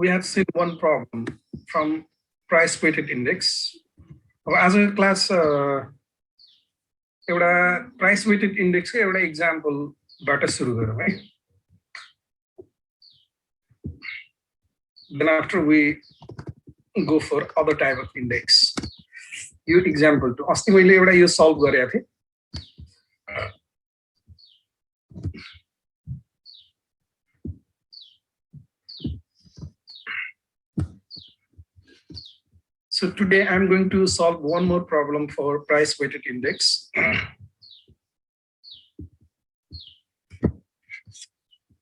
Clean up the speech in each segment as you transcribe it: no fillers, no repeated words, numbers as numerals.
we have seen one problem from price weighted index. As a class, price weighted index example data suru garau hai. Then after we go for other type of index. You example to अस्ति मैले एउटा यो solve गरेको थिए. So today I'm going to solve one more problem for price weighted index.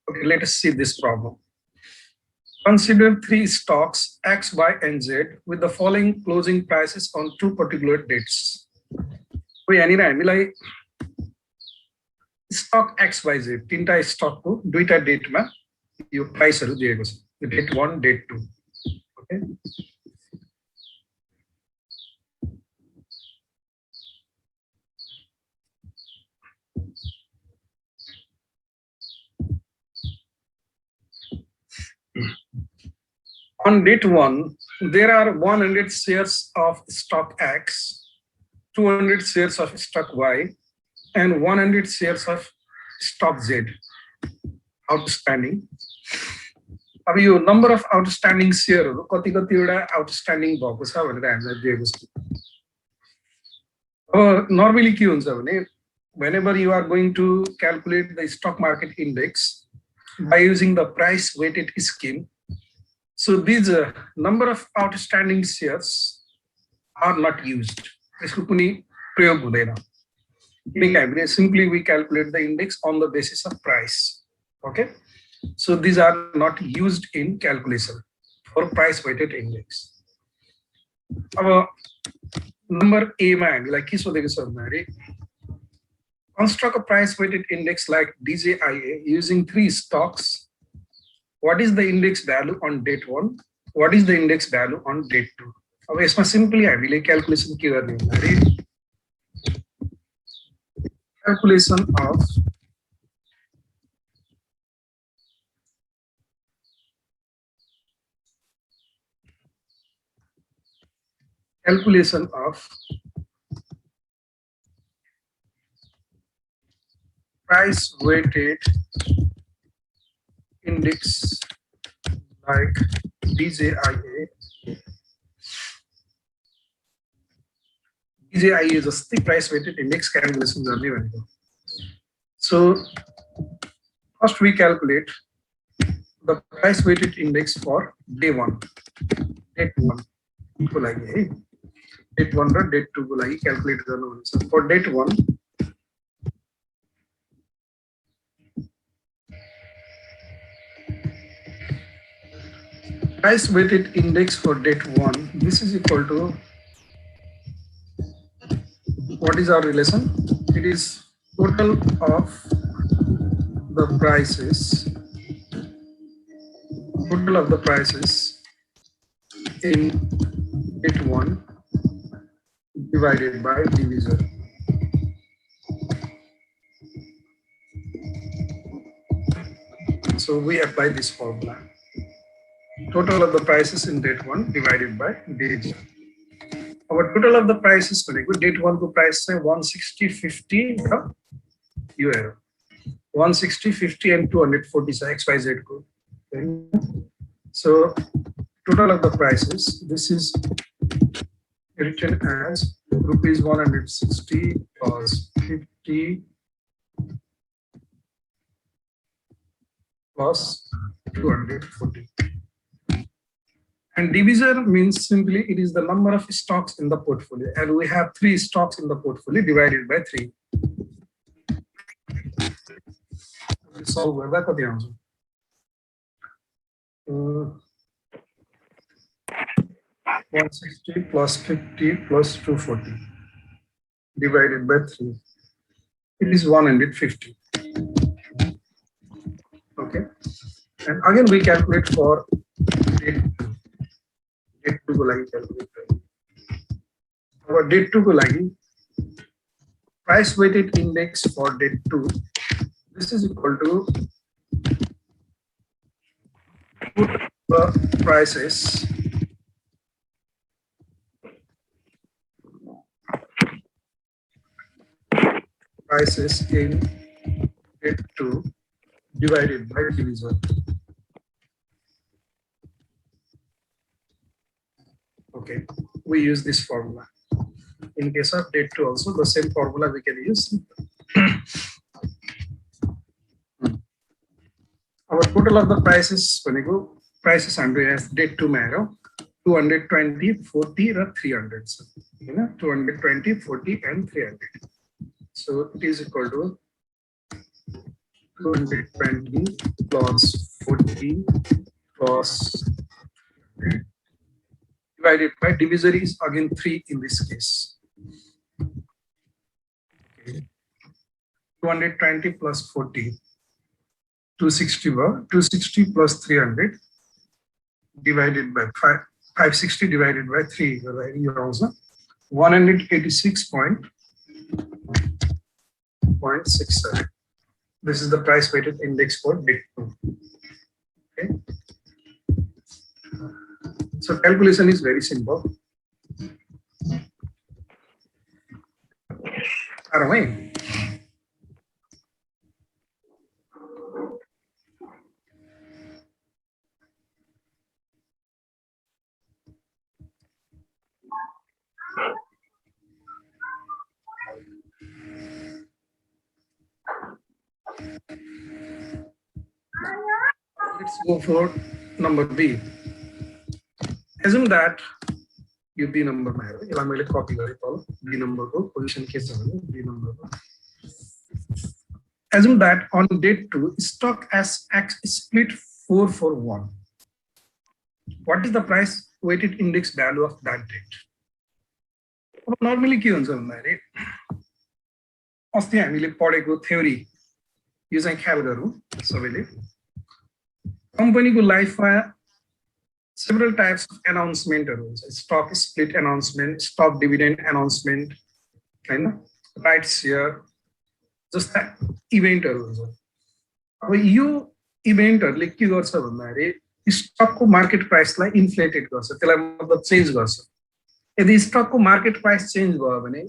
Okay, let us see this problem. Consider three stocks X, Y, and Z with the following closing prices on two particular dates. Stock X, Y, Z, तीनटा stock को दुईटा date मा यो price हरु दिएको छ. Date 1, date 2. Okay. On date 1, there are 100 shares of stock X, 200 shares of stock Y, and 100 shares of stock Z outstanding. अब यो number of outstanding share कति कतिवटा outstanding भएको छ भनेर हामीलाई दिएको छ. अब normally के हुन्छ भने whenever you are going to calculate the stock market index by using the price weighted scheme, so these number of outstanding shares are not used. यसको कुनै प्रयोग हुँदैन. Simply we calculate the index on the basis of price. Okay, so these are not used in calculation for price weighted index. Our number A man like construct a price weighted index like DJIA using three stocks. What is the index value on date 1? What is the index value on date 2? अब यसमा simply हामीले calculation के गर्ने भन्दाखेरि calculation of price weighted index like DJIA. DJIA is the price weighted index calculation journey. So first we calculate the price weighted index for day 1. Date 1. Date 1 or date 2 को लागि calculate गर्नु हुन्छ. For date 1, price weighted index for date 1, this is equal to, what is our relation? It is total of the prices, in date 1 divided by divisor. So we apply this formula. Total of the prices in date 1 divided by date 0. Our total of the prices for date 1 to price say 160.50 euro. 160.50 and 240 XYZ code. So total of the prices, this is written as rupees 160 plus 50 plus 240. And divisor means simply it is the number of stocks in the portfolio, and we have 3 stocks in the portfolio divided by 3. Solve where the answer. 160 plus 50 plus 240 divided by 3. It is 150. Okay, and again we calculate for date 2. Date 2 को लागि calculate करें. Our date 2 को लागि price weighted index for date 2. This is equal to the prices in it to divided by divisor. Okay, we use this formula. In case of date 2 also, the same formula we can use. Our total of the prices, prices under as date 2 marrow, 220, 40, or 300. So, 220, 40, and 300. So it is equal to 220 plus 40 plus 100 divided by divisor is again 3 in this case. Okay. 220 plus 40, 260 plus 300 divided by 560 divided by 3, 186.67. This is the price weighted index for date 2. Okay. So calculation is very simple. Aramai. Let's go for number B. Assume that you B number may copy B number position case B number. Assume that on date 2, stock as X split 441. What is the price weighted index value of that date? Normally, अस्ति हामीले पढेको theory यो चाहिँ ख्याल गरौँ सबैले कम्पनीको लाइफमा several types of announcement stock split announcement, stock dividend announcement, right share, just that event अब यो इभेन्टहरुले के गर्छ भन्दाखेरि स्टकको मार्केट प्राइसलाई इन्फ्लेटेड गर्छ त्यसलाई मतलब चेन्ज गर्छ यदि स्टकको मार्केट प्राइस चेन्ज भयो भने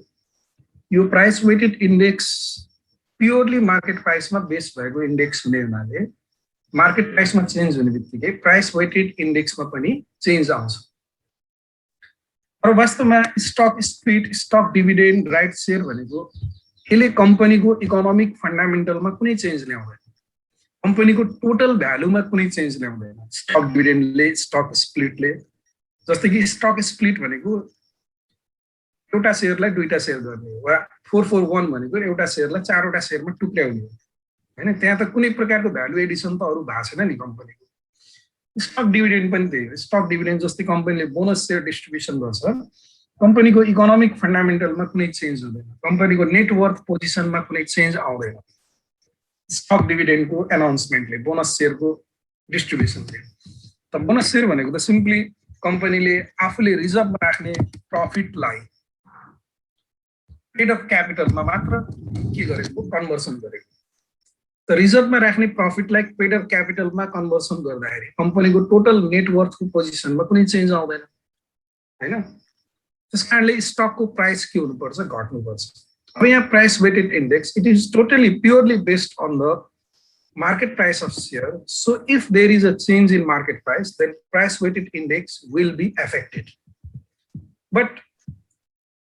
यो price weighted index purely market प्राइसमा बेस भएको इन्डेक्स हुने हुनाले मार्केट प्राइसमा चेन्ज हुने बित्तिकै प्राइस वेटेड इन्डेक्समा पनि चेन्ज आउँछ र वास्तवमा stock split stock dividend right share भनेको यसले कम्पनीको इकोनोमिक फन्डामेन्टलमा कुनै चेन्ज ल्याउँदैन कम्पनीको टोटल भ्यालुमा कुनै चेन्ज ल्याउँदैन स्टक डिभिडेन्डले स्टक स्प्लिटले जस्तै कि स्टक स्प्लिट भनेको एउटा शेयरलाई दुईटा शेयर गर्ने वा 441 भनेको एउटा शेयरलाई चारवटा शेयरमा टुक्र्याउने हैन त्यहाँ त कुनै प्रकारको भ्यालु एडिसन त अरु भएको छैन नि कम्पनीको स्टक डिभिडेन्ड पनि त्यही हो स्टक डिभिडेन्ड जस्तै कम्पनीले बोनस शेयर डिस्ट्रिब्युसन गर्छ कम्पनीको इकोनोमिक फन्डामेन्टलमा कुनै चेन्ज हुँदैन कम्पनीको नेटवर्थ पोजिसनमा कुनै चेन्ज आउँदैन स्टक डिभिडेन्डको एनाउन्समेन्टले बोनस शेयरको डिस्ट्रिब्युसनले त बोनस शेयर भनेको त सिम्पली कम्पनीले आफूले रिजर्भमा राख्ने प्रफिटलाई पेड अफ क्यापिटलमा मात्र के गरेको कन्भर्सन गरेको त रिजर्भमा राख्ने प्रफिटलाई पेड अफ क्यापिटलमा कन्भर्सन गर्दाखेरि कम्पनीको टोटल नेटवर्थको पोजिसनमा कुनै चेन्ज आउँदैन हैन त्यसकारणले स्टकको प्राइस के हुनुपर्छ घट्नुपर्छ अब यहाँ price weighted index it is totally purely based on the market price of share. So if there is a change in market price, then price weighted index will be affected. But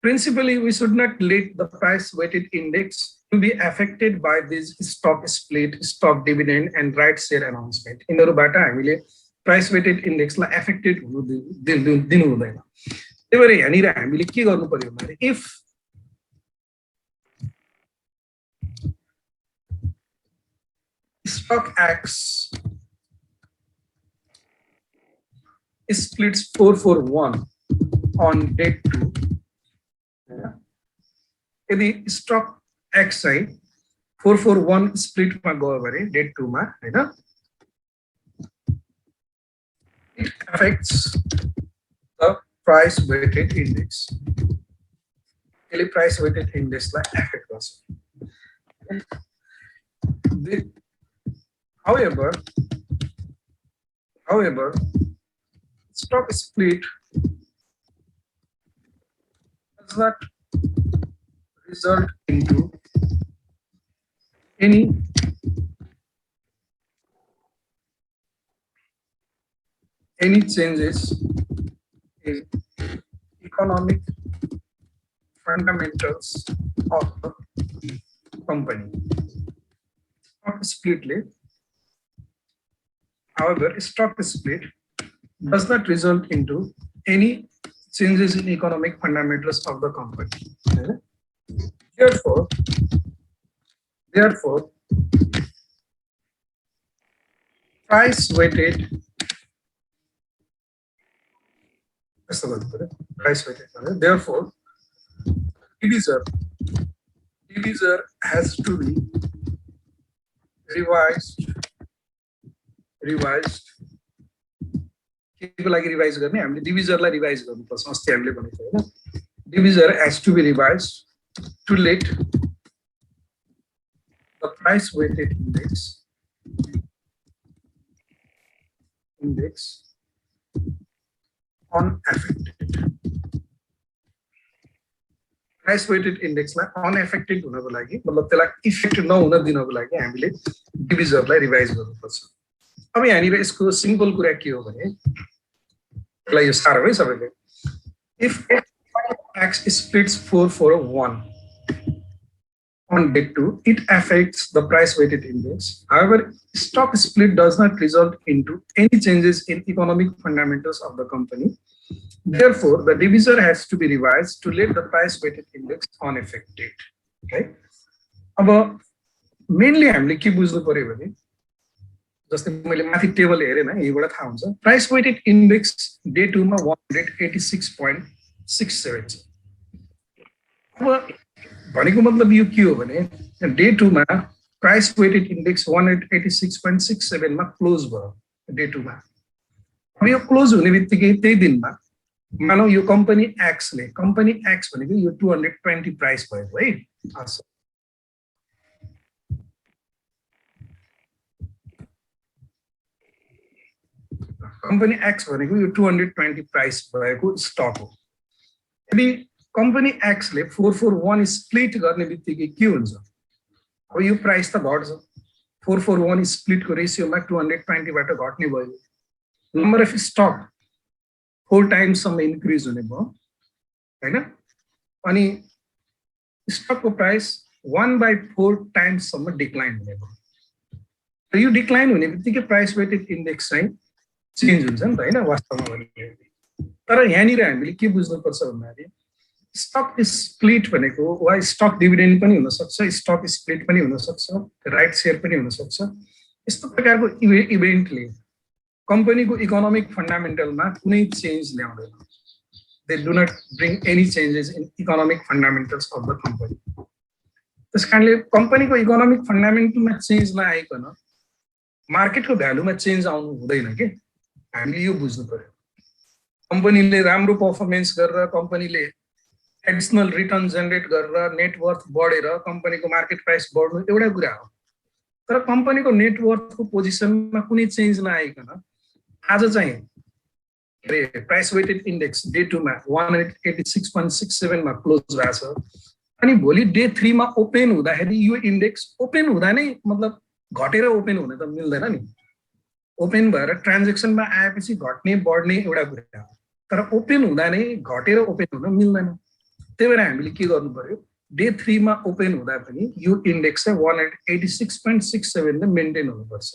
principally, we should not let the price weighted index to be affected by this stock split, stock dividend, and right share announcement. In the bata, price weighted index la affected dinu hudaina. Therefore, yanira हामीले के गर्नु पर्यो भने if stock X splits 441 on date 2. यदि stock X चाहिँ 441 split मा गयो भने date 2 मा हैन it affects the price weighted index. यसले price weighted index लाई affect गर्छ. However, stock split does not result into any changes in economic fundamentals of the company. Stock split, however, stock split does not result into any changes in economic fundamentals of the company. Therefore, price weighted therefore divisor has to be revised के को लागि revise गर्ने हामीले डिभिजरलाई revise गर्नुपर्छ अस्ति हामीले भनेको थियो हैन डिभिजर has to be revised to let the price weighted index unaffected price weighted index लाई unaffected हुनको लागि मतलब त्यसलाई इफेक्ट नहुन दिनको लागि हामीले डिभिजरलाई रिवाइज गर्नुपर्छ अब यहाँनिर यसको सिम्पल कुरा के हो भने यसलाई यो सारो है सबैले if x splits 4 for 1 on day 2 it affects the price weighted index. However, stock split does not result into any changes in economic fundamentals of the company. Therefore, the divisor has to be revised to let the price weighted index unaffected. Okay. अब mainly हामीले के बुझ्नु पर्यो भने जस्तै मैले माथि table हेरेन यहीबाट थाहा हुन्छ प्राइस वेटेड इन्डेक्स डे 2 मा 186.67 छ अब भनेको मतलब यो के हो भने डे 2 मा प्राइस वेटेड इन्डेक्स 186.67 मा क्लोज भयो डे 2 मा अब यो क्लोज हुने बित्तिकै त्यही दिनमा मानौ यो कम्पनी एक्स भनेको यो 220 प्राइस भएको है कंपनी एक्स भनेको यो 220 प्राइस भएको स्टक हो यदि कंपनी एक्स ले 441 स्प्लिट गर्ने बित्तिकै के हुन्छ अब यो प्राइस त घट्छ 441 स्प्लिट को रेशियोमा 220 बाट घट्ने भयो नम्बर अफ स्टक 4 टाइम्स सम्म इन्क्रिज हुने भयो हैन अनि स्टक को प्राइस 1/4 टाइम्स सम्म डिक्लाइन हुने भयो र यो डिक्लाइन हुने बित्तिकै प्राइस वेटेड इन्डेक्स चाहिँ चेन्ज हुन्छ नि त हैन वास्तवमा भने तर यहाँनिर हामीले के बुझ्नु पर्छ भन्दाखेरि स्टक स्प्लिट भनेको वा स्टक डिभिडेन्ड पनि हुन सक्छ स्टक स्प्लिट पनि हुन सक्छ राइट शेयर पनि हुन सक्छ यस्तो प्रकारको इभेन्टले कम्पनीको इकोनोमिक फन्डामेन्टलमा कुनै चेन्ज ल्याउँदैन they do not bring any changes in economic fundamentals of the company त्यसकारणले कम्पनीको इकोनोमिक फन्डामेन्टलमा चेन्ज नआइकन मार्केटको भ्यालुमा चेन्ज आउनु हुँदैन के हामीले यो बुझ्नु पर्यो कम्पनीले राम्रो परफर्मेन्स गरेर कम्पनीले एडिसनल रिटर्न जेनेरेट गरेर नेटवर्थ बढेर कम्पनीको मार्केट प्राइस बढ्नु एउटा कुरा हो तर कम्पनीको नेटवर्थको पोजिसनमा कुनै चेन्ज नआइकन आज चाहिँ प्राइस वेटेड इन्डेक्स डे 2 मा 186.67 मा क्लोज भएको छ अनि भोलि डे 3 मा ओपन हुँदाखेरि यो इन्डेक्स ओपन हुँदा नै मतलब घटेर ओपन हुन त मिल्दैन नि ओपन भएर ट्रान्ज्याक्सनमा आएपछि घट्ने बढ्ने एउटा कुरा हो तर ओपन हुँदा नै घटेर ओपन हुन मिल्दैन त्यही भएर हामीले के गर्नु पर्यो डे 3 मा ओपन हुँदा पनि यो इन्डेक्स चाहिँ 186.67 ले मेन्टेन हुनुपर्छ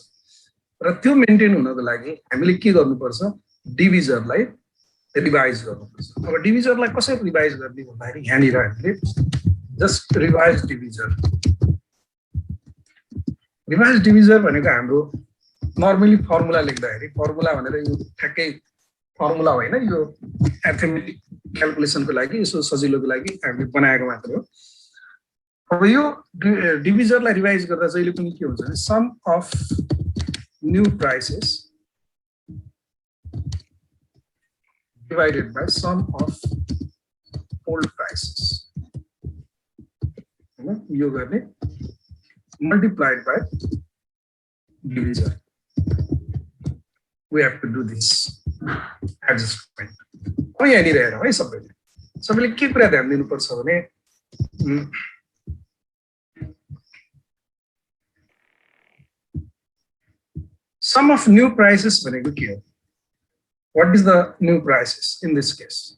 र त्यो मेन्टेन हुनको लागि हामीले के गर्नुपर्छ डिभिजरलाई रिवाइज गर्नुपर्छ अब डिभिजरलाई कसरी रिवाइज गर्ने भन्दाखेरि यहाँनिर हामीले जस्ट रिवाइज डिभिजर भनेको हाम्रो नर्मली फर्मुला लेख्दाखेरि फर्मुला भनेर यो ठ्याक्कै फर्मुला होइन यो एर्थमेटिक क्याल्कुलेसनको लागि यसो सजिलोको लागि हामीले बनाएको मात्र हो अब यो डिभिजरलाई रिवाइज गर्दा जहिले पनि के हुन्छ भने sum of new prices divided by sum of old prices हैन यो गर्ने multiplied by divisor we have to do this adjustment अब यहाँनिर हेरौँ है सबैले के कुरा ध्यान दिनुपर्छ भने sum of new prices भनेको के हो? What is the new prices in this case?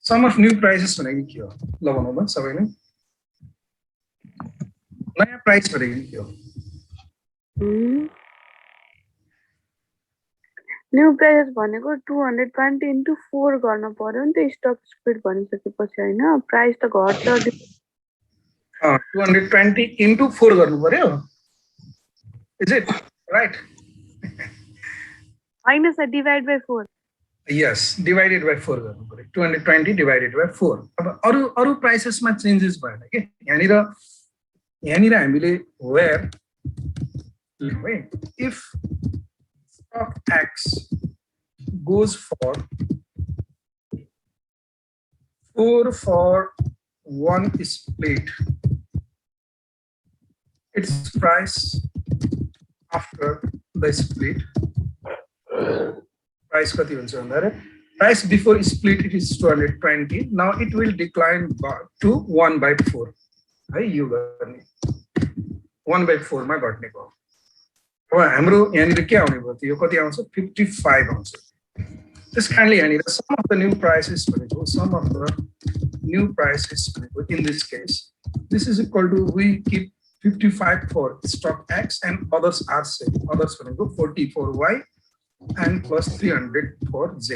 Sum of new prices भनेको के हो? ल भनौँ न सबैले नयाँ प्राइस भनेको के हो? न्यू प्राइस भनेको 220 into 4 गर्न पर्यो नि त स्टक स्प्लिट भनिसकेपछि हैन प्राइस त घट्छ 220 into 4 गर्नु पर्यो is it right हैन sir divide by 4 yes divided by 4 गर्नु पर्यो 220 divided by 4 अब अरु प्राइसेसमा चेन्जेस भएन के यहाँनिर हामीले where if stock X goes for 4 for 1 split, its price after the split, price कति हुन्छ भन्दा price before split it is 220. Now it will decline to 1/4 है यो गर्ने 1/4 मा घट्ने भयो अब हाम्रो यहाँनिर के आउने भयो यो कति आउँछ 55 आउँछ त्यसकारणले यहाँनिर sum of the new prices भनेको sum of the new prices भनेको in this case this is equal to we keep 55 for stock X and others are same others भनेको 40 for Y and plus 300 for Z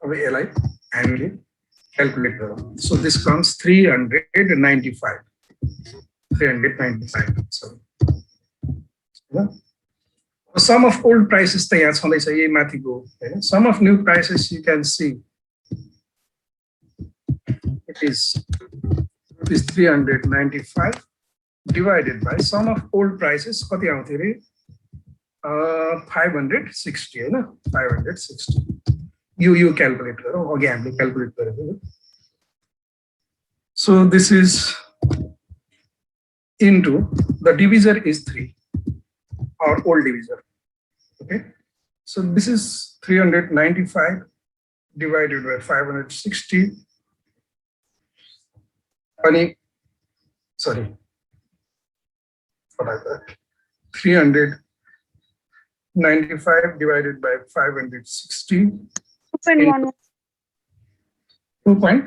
अब यसलाई हामीले calculate गरौँ so this comes 395 sorry sum of old prices त यहाँ छँदैछ यही माथिको हैन sum of new prices you can see it is 395 divided by sum of old prices कति आउँथ्यो रे 560 हैन 560 यो क्याल्कुलेट गरौँ अघि हामीले क्याल्कुलेट गरेको so this is into the divisor is 3 our old divisor okay so this is 395 divided by 560 sorry what I got 395 divided by 560 2.116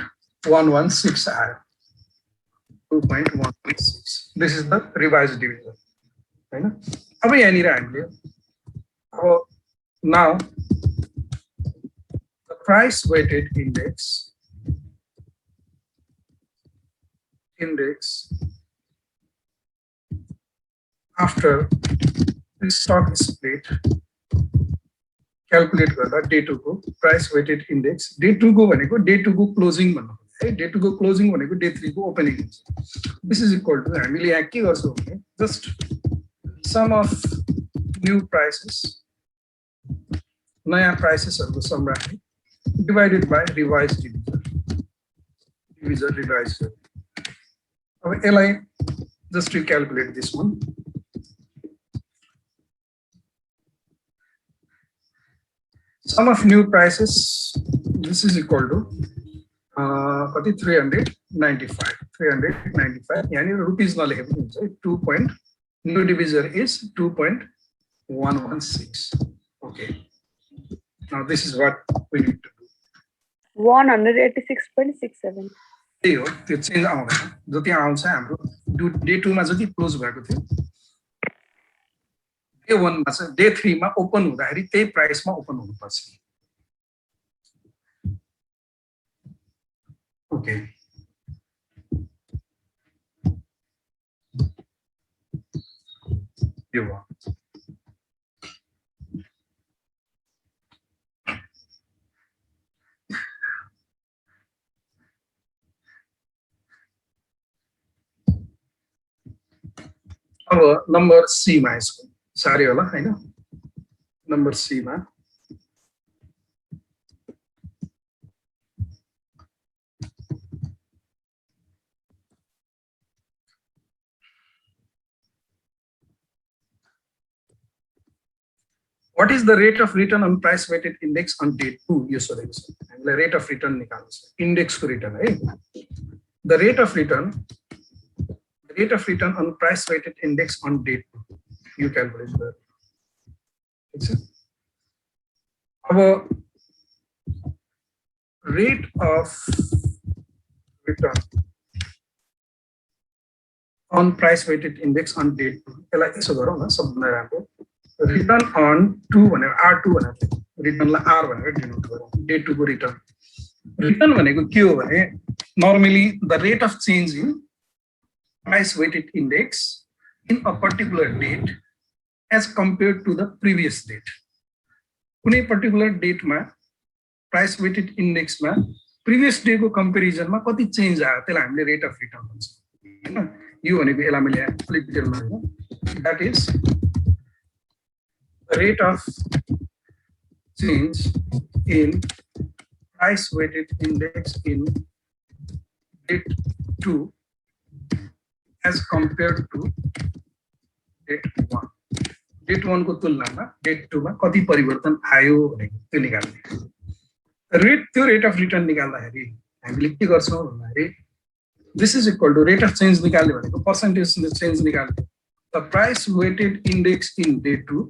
2.116 this is the revised divisor हैन अब यहाँनिर हामीले अब now the price weighted index after the stock split calculate गर्दा day 2 को price weighted index day 2 को भनेको day 2 को closing भन्नु है day 2 को closing भनेको day 3 को opening हुन्छ this is equal to हामीले यहाँ के गर्छौं भने just sum of new prices नयाँ प्राइसेसहरुको सम राख्ने divided by revised divisor revised अब यसलाई just to calculate this one sum of new prices this is equal to 395 यहाँनिर रुपीस नलेखे पनि हुन्छ 2. New divisor is 2.116 okay now this is what we need to do 186.67 त्यही हो त्यो change आउँदैन जति आउँछ हाम्रो डे 2 मा जति क्लोज भएको थियो डे 1 मा चाहिँ डे 3 मा ओपन हुँदाखेरि त्यही प्राइसमा ओपन हुनुपर्छ ओके यो भयो अब नम्बर सी मा यसको सारे होला हैन नम्बर सी मा What is the rate of return on price weighted index on day 2? यो सोधेको छ हामीलाई रेट अफ रिटर्न निकाल्नु छ इन्डेक्सको रिटर्न है the rate of return on price weighted index on day 2 you calculate the rate of return on price weighted index on day 2 यसलाई यसो गरौँ न सबभन्दा राम्रो return on 2 भनेर R2 भनेर return ला R भनेर डिनोट गरौँ day 2 को return भनेको के हो भने normally the rate of change in price weighted index in a particular date as compared to the previous date कुनै particular date मा price weighted index मा previous day को comparison मा कति चेन्ज आयो त्यसलाई हामीले rate of return भन्छ हैन यो भनेको यसलाई मैले अलिक डिटेलमा हेरौँ that is the rate of change in price weighted index in date 2 as compared to date 1 date 1 को तुलनामा date 2 मा कति परिवर्तन आयो भनेको त्यो निकाल्ने त्यो rate of return निकाल्दाखेरि हामीले के गर्छौं भन्दाखेरि this is equal to rate of change निकाल्ने भनेको percentage change निकाल्ने the price weighted index in day 2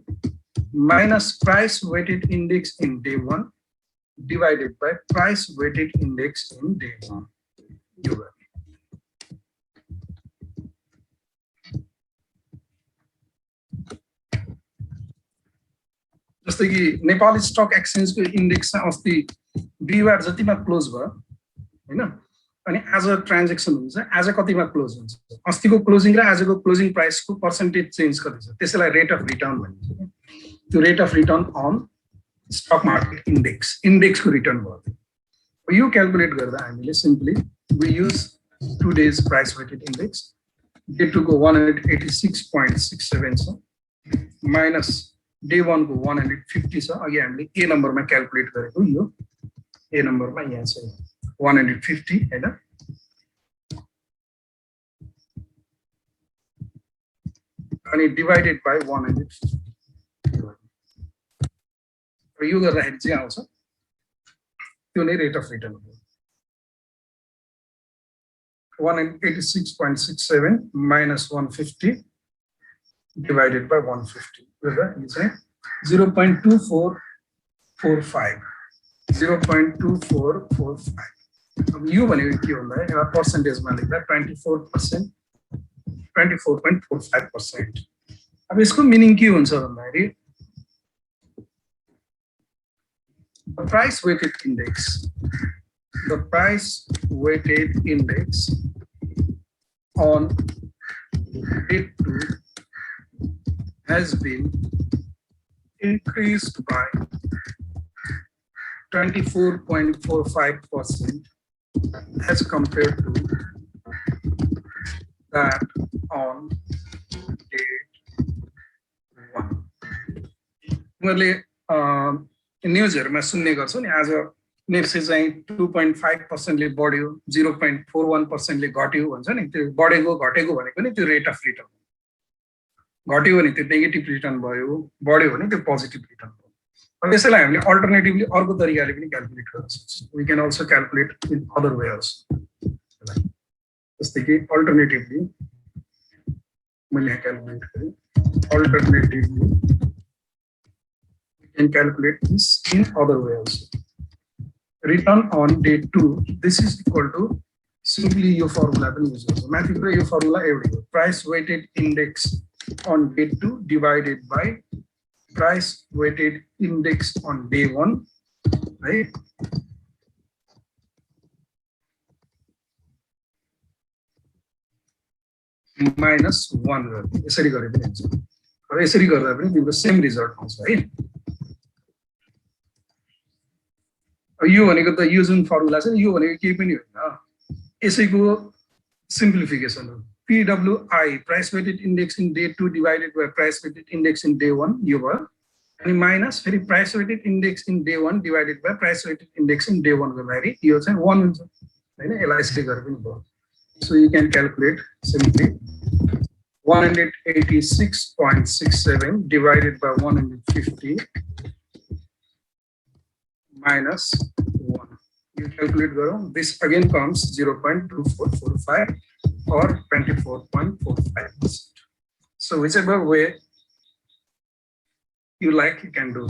minus price weighted index in day 1 divided by price weighted index in day 1 जस्तै कि नेपाली स्टक एक्सचेन्ज को इन्डेक्स चाहिँ अस्ति बिहिबार जतिमा क्लोज भयो हैन अनि आज ट्रान्ज्याक्सन हुन्छ आज कतिमा क्लोज हुन्छ अस्तिको क्लोजिङ र आजको क्लोजिङ प्राइस को पर्सेन्टेज चेन्ज कति छ त्यसैलाई रेट अफ रिटर्न भनिन्छ त्यो rate of return on stock market index को रिटर्न भयो यो क्याल्कुलेट गर्दा हामीले simply we use 2 days price weighted index day 2 को 186.67 छ माइनस day 1 को 150 छ अघि हामीले ए नम्बरमा क्याल्कुलेट गरेको यो ए नम्बरमा यहाँ छ 150 हैन अनि डिवाइडेड बाइ 150 र यो गर्दाखेरि चाहिँ आउँछ त्यो नै रेट अफ रिटर्न हो 186.67 minus 150 divided by 150 is 0.2445 अब यो भनेको के होला एउटा पर्सेन्टेजमा लेख्दा 24% 24.45% अब यसको मिनिङ के हुन्छ भन्दाखेरि the price weighted index on date 2 has been increased by 24.45% as compared to that on date 1 न्युजहरुमा सुन्ने गर्छौ नि आज नेप्से चाहिँ 2.5% ले बढ्यो 0.41% ले घट्यो भन्छ नि त्यो बढेको घटेको भनेको नि त्यो रेट अफ रिटर्न घट्यो भने त्यो नेगेटिभ रिटर्न भयो बढ्यो भने त्यो पोजिटिभ रिटर्न भयो अब यसैलाई हामीले अल्टरनेटिभली अर्को तरिकाले पनि क्याल्कुलेट गर्न सक्छौं we can also calculate in other way also जस्तै कि अल्टरनेटिभली मैले क्याल्कुलेट गरे alternatively can calculate this in other way also. Return on day 2, this is equal to simply your formula. Mathematically, your formula every price weighted index on day 2 divided by price weighted index on day 1, right? Minus 1. यसरी गरे पनि हुन्छ र यसरी गर्दा पनि तिम्रो same result आउँछ है यो भनेको त यो जुन फर्मुला छ यो भनेको केही पनि होइन यसैको सिम्प्लिफिकेसन हो PWI price weighted index in day 2 divided by price weighted index in day 1 यो भयो अनि माइनस फेरि price weighted index in day 1 divided by price weighted index in day 1 गर्दाखेरि यो चाहिँ 1 हुन्छ हैन यसलाई यसले गरे पनि भयो so you can calculate simply 186.67 divided by 150 minus 1. You calculate this again comes 0.2445 or 24.45%. So whichever way you like, you can do.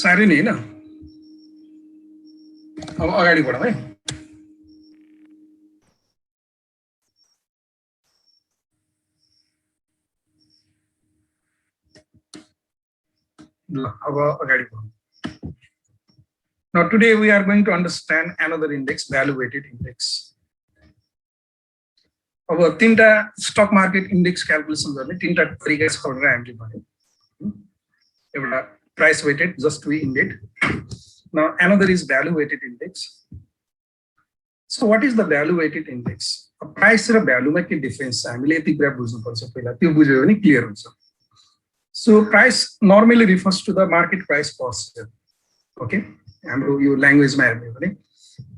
साह्रै नि हैन अब अगाडि बढौँ है अब अगाडि बढौँ Now today we are going to understand another index, value weighted index. अब तीनटा स्टक मार्केट इंडेक्स क्याल्कुलेसन गर्ने तीनटा तरिका छ भनेर हामीले भन्यौ एउटा price weighted, just we indeed. Now another is value weighted index. So what is the value weighted index? Price र value मा के डिफरेन्स छ हामीले यति कुरा बुझ्नु पर्छ पहिला त्यो बुझ्यो भने क्लियर हुन्छ So price normally refers to the market price per share. Okay, हाम्रो यो ल्याङ्ग्वेजमा हेर्ने भने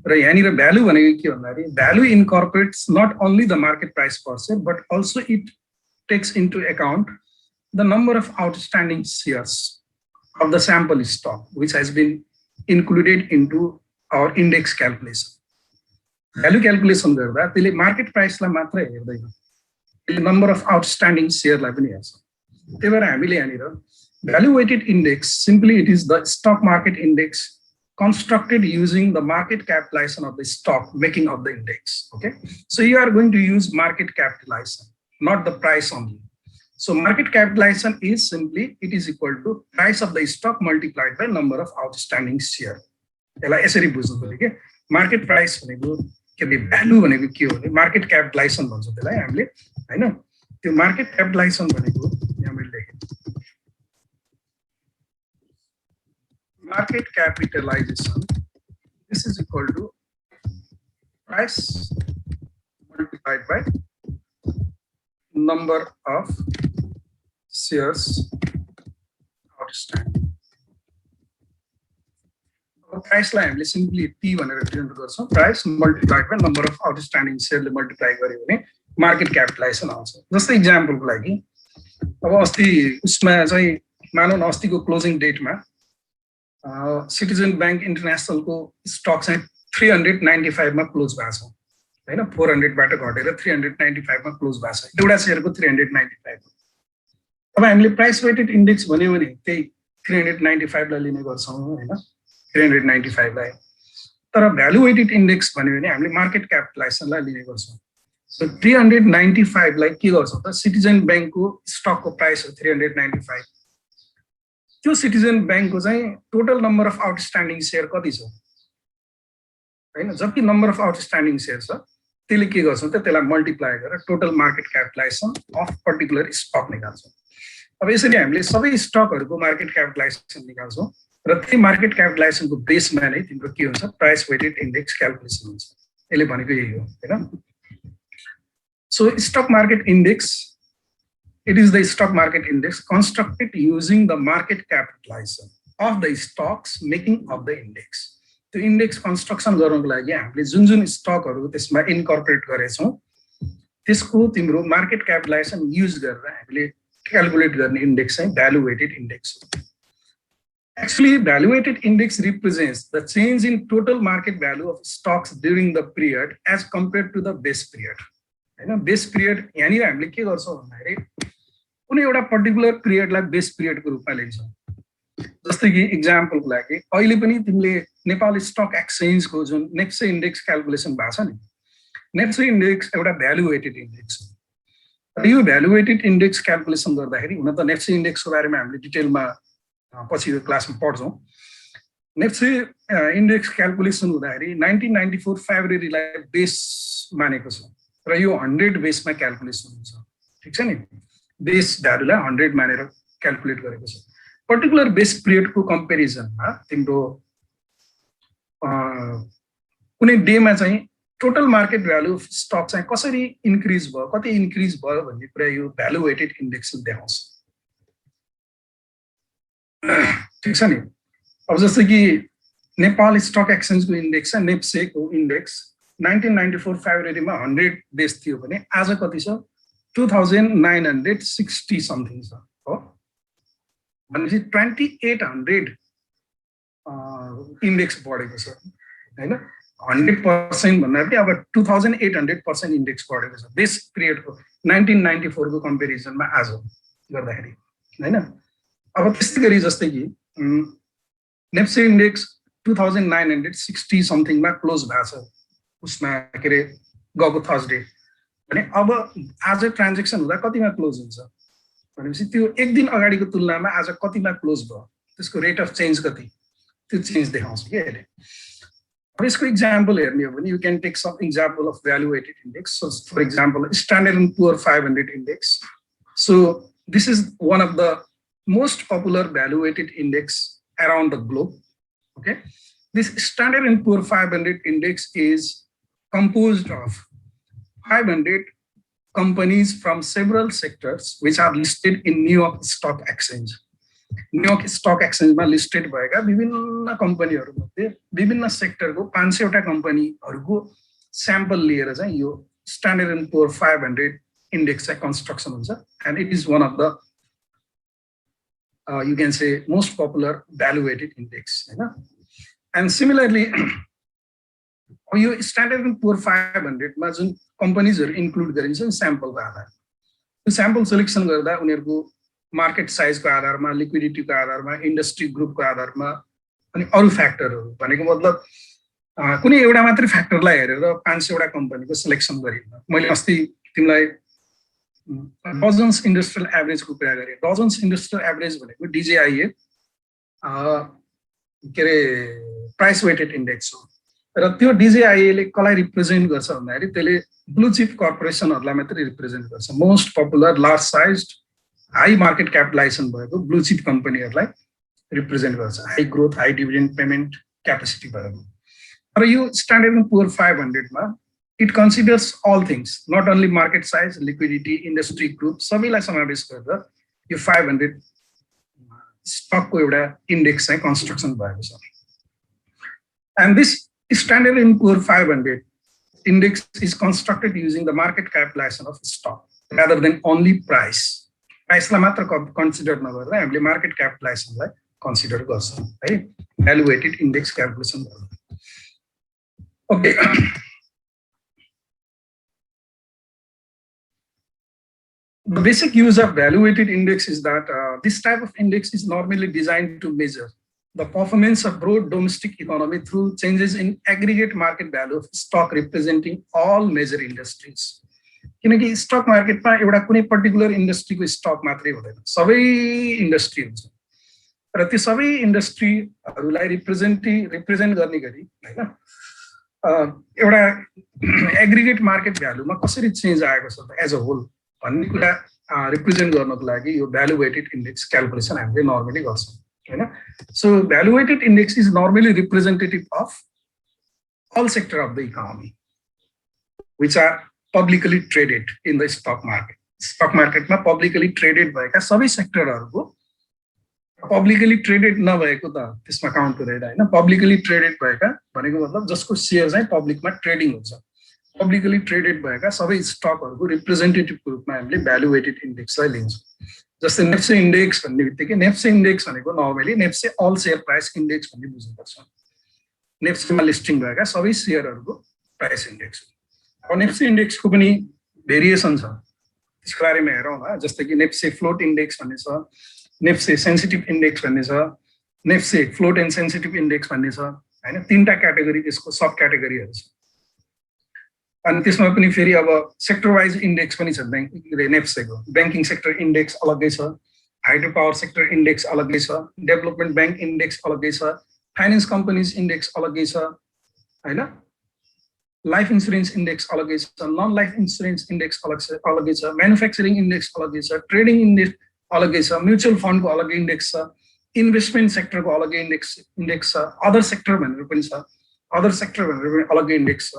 र यहाँनिर भ्यालु भनेको के भन्दाखेरि value incorporates not only the market price per share but also it takes into account the number of outstanding shares of the sample stock which has been included into our index calculation. Value calculation गर्दा त्यसले market प्राइसलाई मात्र हेर्दैन त्यसले number of outstanding शेयरलाई पनि हेर्छ त्यही भएर हामीले यहाँनिर value weighted index simply it is the stock market index constructed using the market capitalization of the stock making of the index. Okay, so you are going to use market capitalization, not the price only. So market capitalization is simply it is equal to price of the stock multiplied by number of outstanding share. यसलाई यसरी बुझ्नु पर्यो के market price भनेको के value भनेको के हो भने मार्केट क्यापिटलाइजेसन भन्छ त्यसलाई हामीले हैन त्यो मार्केट क्यापिटलाइजेसन भनेको यहाँ मैले लेखेँ market capitalization this is equal to price multiplied by number of shares outstanding. Price लाई हामीले सिम्पली P भनेर डिनोट गर्छौं price multiplied by number of outstanding शेयरले मल्टिप्लाई गर्यो भने मार्केट क्यापिटलाइजेसन आउँछ जस्तै एक्जाम्पलको लागि अब अस्ति उसमा चाहिँ मानौँ न अस्तिको क्लोजिङ डेटमा सिटिजन बैंक इन्टरनेशनलको स्टक चाहिँ 395 मा क्लोज भएको छ हैन 400 बाट घटेर 395 मा क्लोज भएको छ एउटा शेयरको 395 अब हामीले प्राइस वेटेड इन्डेक्स भन्यो भने त्यही 395 लाई लिने गर्छौं हैन 395 लाई तर भ्यालु वेटेड इन्डेक्स भन्यो भने हामीले मार्केट क्यापिटलाइजेसनलाई लिने गर्छौं सो 395 लाई के गर्छौं त सिटिजन बैंकको स्टकको प्राइस हो 395 त्यो सिटिजन बैंकको चाहिँ total number of outstanding share कति छ हैन जति नम्बर अफ आउटस्ट्यान्डिङ शेयर छ त्यसले के गर्छौं त त्यसलाई मल्टिप्लाई गरेर total market capitalisation of particular stock निकाल्छौं अब यसरी हामीले सबै स्टकहरुको मार्केट क्यापिटलाइजेसन निकाल्छौं र त्यही मार्केट क्यापिटलाइजेसनको बेसमा नै तिम्रो के हुन्छ प्राइस वेटेड इन्डेक्स क्याल्कुलेसन हुन्छ यसले भनेको यही हो हैन so stock market index it is the stock market index constructed using the market capitalization of the stocks making of the index त्यो इन्डेक्स कन्स्ट्रक्सन गर्नको लागि हामीले जुन जुन स्टकहरु त्यसमा इन्कर्पोरेट गरेछौं त्यसको तिम्रो मार्केट क्यापिटलाइजेसन युज गरेर हामीले क्याल्कुलेट गर्ने इन्डेक्स चाहिँ भ्यालु वेटेड इन्डेक्स हो actually value weighted index represents the change in total market value of stocks during the period as compared to the base period हैन base period यहाँनिर हामीले के गर्छौं भन्दाखेरि कुनै एउटा पर्टिकुलर पिरियडलाई बेस पिरियडको रूपमा लिन्छौं जस्तै कि एक्जाम्पलको लागि अहिले पनि तिमीले नेपाल स्टक एक्सचेन्जको जुन नेप्से इन्डेक्स क्याल्कुलेसन भएको छ नि नेप्से इन्डेक्स एउटा भ्यालु वेटेड इन्डेक्स हो र यो भ्यालु वेटेड इन्डेक्स क्याल्कुलेसन गर्दाखेरि हुन त नेप्से इन्डेक्सको बारेमा हामीले डिटेलमा पछिको क्लासमा पढ्छौं नेप्से इन्डेक्स क्यालकुलेसन हुँदाखेरि 1994 फेब्रुअरीलाई बेस मानेको छ र यो 100 बेसमा क्यालकुलेसन हुन्छ, ठिक छ नि। बेस भ्यालुलाई 100 मानेर क्यालकुलेट गरेको छ। पर्टिकुलर बेस पिरियडको कम्पेरिजनमा तिम्रो कुनै डेमा चाहिँ total market value of stock चाहिँ कसरी इन्क्रिज भयो, कति इन्क्रिज भयो भन्ने कुरा यो भ्यालु वेटेड इन्डेक्सले देखाउँछ, ठिक छ नि। अब जस्तै कि नेपाल स्टक एक्सचेन्जको इन्डेक्स छ, नेप्सेको इन्डेक्स 1994 फेब्रुअरीमा 100 बेस थियो भने आज कति छ, 2960 समथिङ छ हो। भनेपछि 2800 इन्डेक्स बढेको छ होइन। 100% भन्दाखेरि अब 2800% इन्डेक्स बढेको छ बेस पिरियडको 1994 को कम्पेरिजनमा आज गर्दाखेरि होइन। अब त्यस्तै गरी जस्तै कि नेप्से इन्डेक्स 2960 समथिङमा क्लोज भएको छ उसमा के अरे गएको थर्सडे भने अब आज ट्रान्जेक्सन हुँदा कतिमा क्लोज हुन्छ भनेपछि त्यो एक दिन अगाडिको तुलनामा आज कतिमा क्लोज भयो, त्यसको रेट अफ चेन्ज कति, त्यो चेन्ज देखाउँछ कि अहिले। अब यसको इक्जाम्पल हेर्ने हो भने you can take some example of value weighted index. So for example standard and poor 500 index. So this is one of the most popular value weighted index around the globe. Okay, this Standard and Poor 500 index is composed of 500 companies from several sectors which are listed in New York Stock Exchange. New York Stock Exchange मा listed भएका विभिन्न कम्पनीहरुमध्ये विभिन्न सेक्टरको 500 वटा कम्पनीहरुको sample लिएर चाहिँ यो Standard and Poor 500 index चाहिँ construction हुन्छ, and it is one of the you can say most popular value weighted index, and similarly यो Standard and Poor 500 मा जुन कम्पनीजहरु इन्क्लुड गरिन्छ स्याम्पलको आधारमा, त्यो स्याम्पल सिलेक्सन गर्दा उनीहरुको मार्केट साइजको आधारमा, लिक्विडिटीको आधारमा, इन्डस्ट्री ग्रुपको आधारमा अनि अरु फ्याक्टरहरु, भनेको मतलब कुनै एउटा मात्रै फ्याक्टरलाई हेरेर 500 वटा कम्पनीको सिलेक्सन गरिन्छ। मैले अस्ति तिमीलाई डजन्स इन्डस्ट्रियल एभरेजको कुरा गरेँ। डजन्स इन्डस्ट्रियल एभरेज भनेको DJIA के अरे प्राइस वेटेड इन्डेक्स हो र त्यो DJIA ले कसलाई रिप्रेजेन्ट गर्छ भन्दाखेरि त्यसले ब्लू चिप कर्पोरेसनहरुलाई मात्रै रिप्रेजेन्ट गर्छ। Most popular large sized high market capitalisation भएको ब्लू चिप कम्पनीहरुलाई रिप्रेजेन्ट गर्छ, high growth high dividend payment capacity भएको। र यो स्ट्यान्डर्ड एन्ड पुअर 500 मा it considers all things, not only market size, liquidity, industry group, सबैलाई समावेश गरेर यो 500 स्टकको एउटा इन्डेक्स चाहिँ कन्स्ट्रक्सन भएको छ। And this Standard and Poor 500 index is constructed using the market capitalization of stock rather than only price. प्राइसलाई मात्र कन्सिडर नगरेर हामीले मार्केट क्यापिटलाइजेसनलाई कन्सिडर गर्छौं है भ्यालु वेटेड इन्डेक्स क्याल्कुलेसन गर्दा। Okay, the basic use of value weighted index is that this type of index is normally designed to measure the performance of broad domestic economy through changes in aggregate market value of stock representing all major industries. किनकि stock मार्केटमा एउटा कुनै particular इन्डस्ट्रीको stock मात्रै हुँदैन, सबै industry हुन्छ र त्यो सबै इन्डस्ट्रीहरूलाई रिप्रेजेन्ट गर्ने गरी हैन एउटा एग्रिगेट मार्केट भ्यालुमा कसरी चेन्ज आएको छ एज अ होल भन्ने कुरा रिप्रेजेन्ट गर्नको लागि यो भ्यालु वेटेड इन्डेक्स क्याल्कुलेसन हामीले नर्मली गर्छौं हैन। So value weighted index is normally representative of all sector of the economy which are publicly traded in the stock market. Stock मार्केटमा publicly traded भएका सबै सेक्टरहरुको, पब्लिकली ट्रेडेड नभएको त त्यसमा count हुँदैन हैन। पब्लिकली ट्रेडेड भएका भनेको मतलब जसको शेयर चाहिँ पब्लिकमा ट्रेडिङ हुन्छ, पब्लिकली ट्रेडेड भएका सबै स्टकहरुको रिप्रेजेन्टेटिभको रूपमा हामीले भ्यालु वेटेड इन्डेक्सलाई लिन्छौँ। जस्तै नेप्से इन्डेक्स भन्ने बित्तिकै नेप्से इन्डेक्स भनेको normally NEPSE all share price index भन्ने बुझ्नुपर्छ। नेप्सेमा लिस्टिङ भएका सबै शेयरहरुको प्राइस इन्डेक्स हो। अब नेप्से इन्डेक्सको पनि भेरिएसन छ, त्यसको बारेमा हेरौँ न। जस्तै कि नेप्से फ्लोट इन्डेक्स भन्ने छ, नेप्से सेन्सिटिभ इन्डेक्स भन्ने छ, NEPSE float and sensitive index भन्ने छ हैन। तीनटा क्याटेगोरी त्यसको सब क्याटेगोरीहरु छ। अनि त्यसमा पनि फेरि अब सेक्टर वाइज इन्डेक्स पनि छ। नेप्सेको बैंकिङ सेक्टर इन्डेक्स अलग्गै छ, हाइड्रो पावर सेक्टर इन्डेक्स अलग्गै छ, डेभलपमेन्ट बैंक इन्डेक्स अलग्गै छ, फाइनेन्स कम्पनीज इन्डेक्स अलग्गै छ हैन, लाइफ इन्सुरेन्स इन्डेक्स अलग्गै छ, नन लाइफ इन्सुरेन्स इन्डेक्स अलग्गै छ, म्यानुफ्याक्चरिङ इन्डेक्स अलग्गै छ, ट्रेडिङ इन्डेक्स अलग्गै छ, म्युचुअल फन्डको अलग्गै इन्डेक्स छ, इन्भेस्टमेन्ट सेक्टरको अलग्गै इन्डेक्स छ, अदर सेक्टर भनेर पनि छ, अदर सेक्टर भनेर पनि अलग्गै इन्डेक्स छ।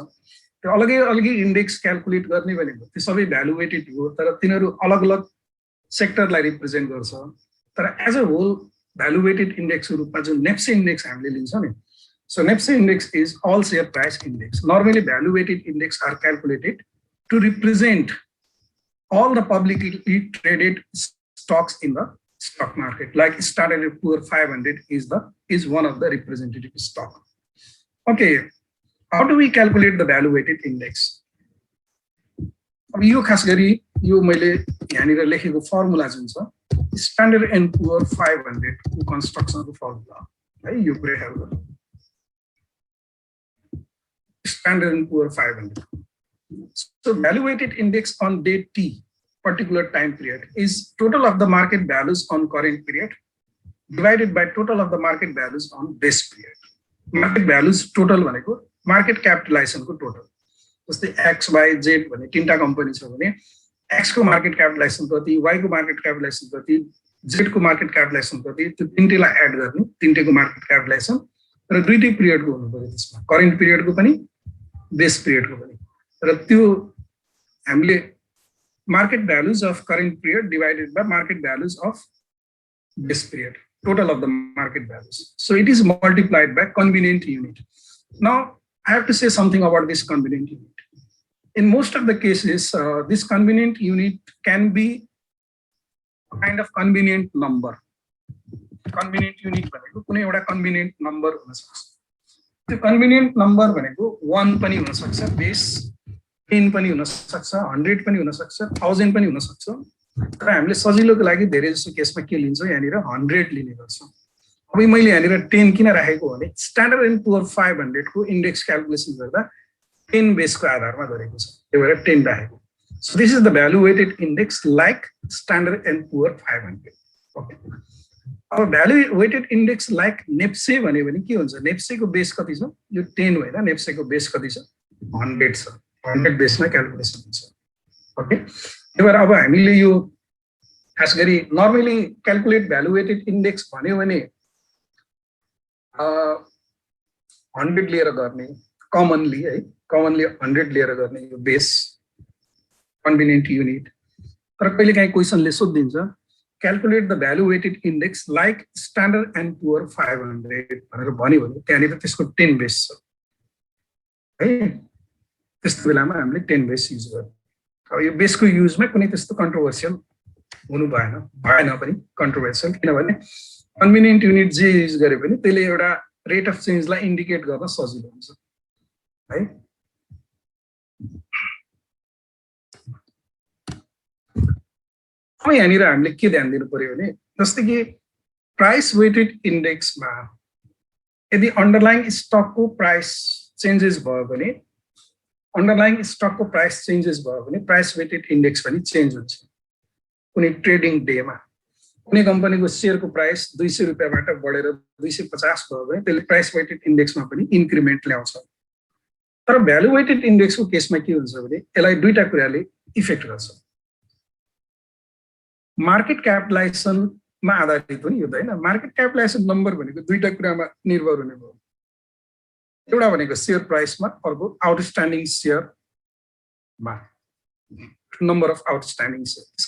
त्यो अलग्गै अलग्गै इन्डेक्स क्याल्कुलेट गर्ने भनेको त्यो सबै भ्यालुएटेड हो, तर तिनीहरू अलग अलग सेक्टरलाई रिप्रेजेन्ट गर्छ। तर एज अ होल भ्यालुएटेड इन्डेक्सको रूपमा जुन नेप्से इन्डेक्स हामीले लिन्छौँ नि, so NEPSE index is all share price index. Normally valuated index are calculated to represent all the publicly traded stocks in the stock market. Like Standard & Poor's 500 is one of the representative stock. Okay, how do we calculate the valuated index? अब यो खास गरी यो मैले यहाँनिर लेखेको formula जुन छ Standard & Poor's 500 को कन्स्ट्रक्सनको फर्मुला है, यो कुरा हेर्नु गर्नु। Standard & Poor's 500. So valuated index on date T, particular time period, is total of the market values on current period divided by total of the market values on this period. Market values total भनेको market capitalization को total. जस्तै X, Y, Z भने तीनटा company छ भने X को market capitalisation कति, Y को मार्केट क्यापिटलाइजेसन कति, Z को मार्केट क्यापिटलाइजेसन कति, त्यो तीनटैलाई एड गर्ने, तीनटैको मार्केट क्यापिटलाइजेसन र दुईटै पिरियडको हुनु पर्यो त्यसमा, करेन्ट पिरियडको पनि बेस पिरियडको पनि। र त्यो हामीले market values of current period divided by market values of base period, total of the market values. So it is multiplied by convenient unit. Now I have to say something about this convenient unit. In most of the cases, this convenient unit can be a kind of convenient number. Convenient unit भनेको कुनै एउटा convenient number हुन सक्छ। त्यो convenient number भनेको 1 पनि हुन सक्छ, base 10 पनि हुन सक्छ, 100 पनि हुन सक्छ, 1000 पनि हुन सक्छ। तर हामीले सजिलोको लागि धेरै जस्तो केसमा के लिन्छौँ, यहाँनिर 100 लिने गर्छौँ। अब मैले यहाँनिर 10 किन राखेको भने स्ट्यान्डर्ड एन्ड पुअर 500 को इन्डेक्स क्याल्कुलेसन गर्दा 10 बेसको आधारमा गरेको छ, त्यही भएर 10 राखेको। So this is the value weighted index like standard and poor 500। Okay, अब value weighted index like NEPSE भन्यो भने के हुन्छ, नेप्सेको बेस कति छ, यो 10 होइन, नेप्सेको बेस कति छ, 100 छ, 100 बेसमा क्याल्कुलेसन हुन्छ। ओके, त्यही भएर अब हामीले यो खास गरी normally calculate value weighted index भन्यो भने 100 लिएर गर्ने, कमनली है, कमनली 100 लिएर गर्ने यो बेस कन्भिनियन्ट युनिट। तर कहिले काहीँ क्वेसनले सोधिदिन्छ calculate the value weighted index like standard and poor 500 भनेर भन्यो भने त्यहाँनिर त्यसको 10 बेस छ है, त्यस्तो बेलामा हामीले 10 बेस युज गर्छौँ। अब यो बेसको युजमा कुनै त्यस्तो कन्ट्रोभर्सियल हुनु भएन पनि कन्ट्रोभर्सियल, किनभने कन्भिनियन्ट युनिट जे युज गरे पनि त्यसले एउटा रेट अफ चेन्जलाई इन्डिकेट गर्न सजिलो हुन्छ है। अब यहाँनिर हामीले के ध्यान दिनु पर्यो भने जस्तै कि प्राइस वेटेड इन्डेक्समा यदि अन्डरलाइङ स्टकको प्राइस चेन्जेस भयो भने, अन्डरलाइङ स्टकको प्राइस चेन्जेस भयो भने प्राइस वेटेड इन्डेक्स पनि चेन्ज हुन्छ। कुनै ट्रेडिङ डेमा कुनै कम्पनीको सेयरको प्राइस 200 रुपियाँबाट बढेर 250 भयो भने त्यसले प्राइस वेटेड इन्डेक्समा पनि इन्क्रिमेन्ट ल्याउँछ। तर भ्यालु वेटेड इन्डेक्सको केसमा के हुन्छ भने यसलाई दुईटा कुराले इफेक्ट गर्छ। मार्केट क्यापिटलाइजेसनमा आधारित पनि हुँदैन, मार्केट क्यापिटलाइजेसन नम्बर भनेको दुईटा कुरामा निर्भर हुने भयो, एउटा भनेको सेयर प्राइसमा, अर्को outstanding सेयरमा, number of outstanding shares.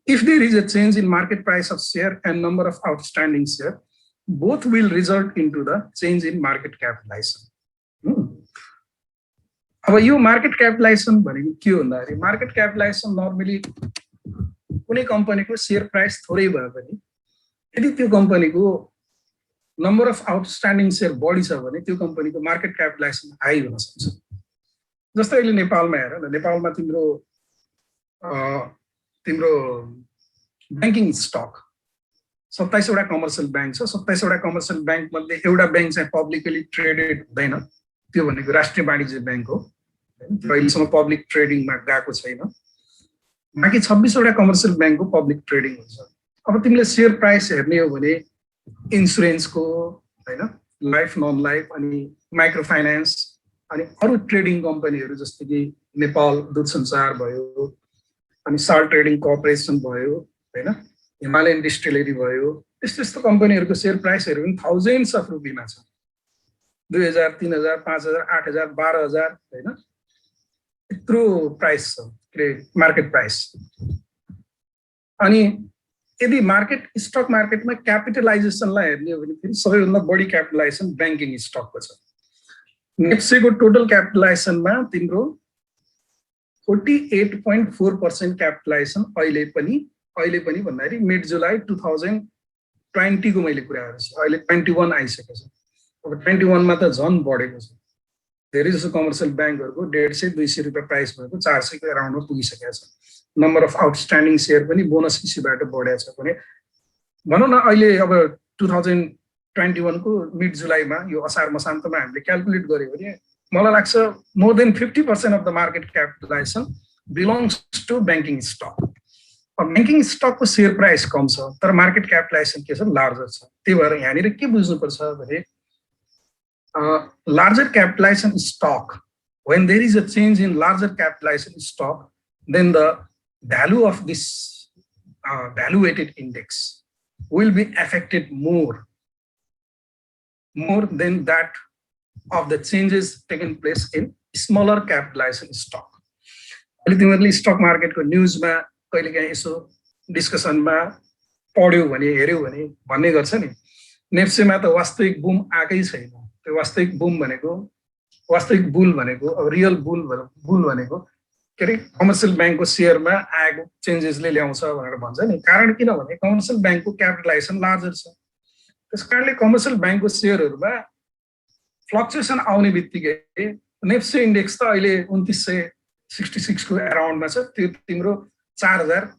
If there is a change in market price of share and number of outstanding share, both will result into the change in market capitalization. अब यो मार्केट क्यापिटलाइजेसन भनेको के भन्दाखेरि market capitalisation normally कुनै कम्पनीको share price थोरै भयो भने यदि त्यो कम्पनीको नम्बर अफ आउटस्ट्यान्डिङ सेयर बढी छ भने त्यो कम्पनीको मार्केट क्यापिटलाइजेसन हाई हुन सक्छ। जस्तै अहिले नेपालमा हेर न, नेपालमा तिम्रो ब्याङ्किङ स्टक 27 वटा कमर्सियल ब्याङ्क छ, 27 वटा कमर्सियल ब्याङ्क मध्ये एउटा ब्याङ्क चाहिँ पब्लिकली ट्रेडेड हुँदैन, त्यो भनेको राष्ट्रिय वाणिज्य ब्याङ्क हो, अहिलेसम्म पब्लिक ट्रेडिङमा गएको छैन। बाँकी 26 वटा कमर्सियल ब्याङ्कको पब्लिक ट्रेडिङ हुन्छ। अब तिमीले सेयर प्राइस हेर्ने हो भने इन्सुरेन्सको होइन, लाइफ नन लाइफ अनि माइक्रो फाइनान्स अनि अरू ट्रेडिङ कम्पनीहरू जस्तो कि नेपाल दूरसञ्चार भयो अनि साल ट्रेडिङ कर्पोरेसन भयो हैन हिमालयन डिस्टिलरी भयो यस्तो यस्तो कम्पनीहरूको सेयर प्राइसहरू पनि थाउजन्ड्स अफ रुपीमा छ 2000 3000 5000 8000 12000 हैन यत्रो प्राइस छ के मार्केट प्राइस अनि यदि मार्केट स्टक मार्केटमा क्यापिटलाइजेसनलाई हेर्ने हो भने फेरि सबैभन्दा बढी क्यापिटलाइजेसन ब्याङ्किङ स्टकको छ नेप्सेको टोटल क्यापिटलाइजेसनमा तिम्रो 48.4% क्यापिटलाइजेसन अहिले पनि भन्दाखेरि मिड जुलाई 2020 को मैले कुरा गरेको छु अहिले 21 आइसकेको छ अब 21 मा त झन् बढेको छ धेरै जसो कमर्सियल ब्याङ्कहरूको 150-200 रुपियाँ प्राइस भएको 400 को अराउन्डमा पुगिसकेको छ नम्बर अफ आउटस्ट्यान्डिङ सेयर पनि बोनस इस्युबाट बढेको छ भने भनौँ न अहिले अब 2021 को मिड जुलाईमा यो असार मसान्तमा हामीले क्याल्कुलेट गर्यो भने मलाई लाग्छ more than 50% of the market capitalisation belongs to banking stock banking स्टकको सेयर प्राइस कम छ तर मार्केट क्यापिटलाइजेसन के छ लार्जर छ त्यही भएर यहाँनिर के बुझ्नुपर्छ भने larger capitalisation stock when there is a change in larger capitalization stock then the value of this valuated index will be affected more than that of the changes taken place in smaller capitalization stock. तिमीहरूले stock मार्केटको न्युजमा कहिलेकाहीँ यसो डिस्कसनमा पढ्यो भने हेर्यो भने भन्ने गर्छ नि नेप्सेमा त वास्तविक बुम आएकै छैन त्यो वास्तविक बुम भनेको वास्तविक बुल भनेको अब रियल बुल भनेको के अरे कमर्सियल ब्याङ्कको सेयरमा आएको चेन्जेसले ल्याउँछ भनेर भन्छ नि कारण किनभने कमर्सियल ब्याङ्कको क्यापिटलाइजेसन लार्जर छ त्यस कारणले कमर्सियल ब्याङ्कको सेयरहरूमा फ्लक्चुएसन आउने बित्तिकै नेप्से इन्डेक्स त अहिले 2966 को अराउन्डमा छ त्यो तिम्रो 4000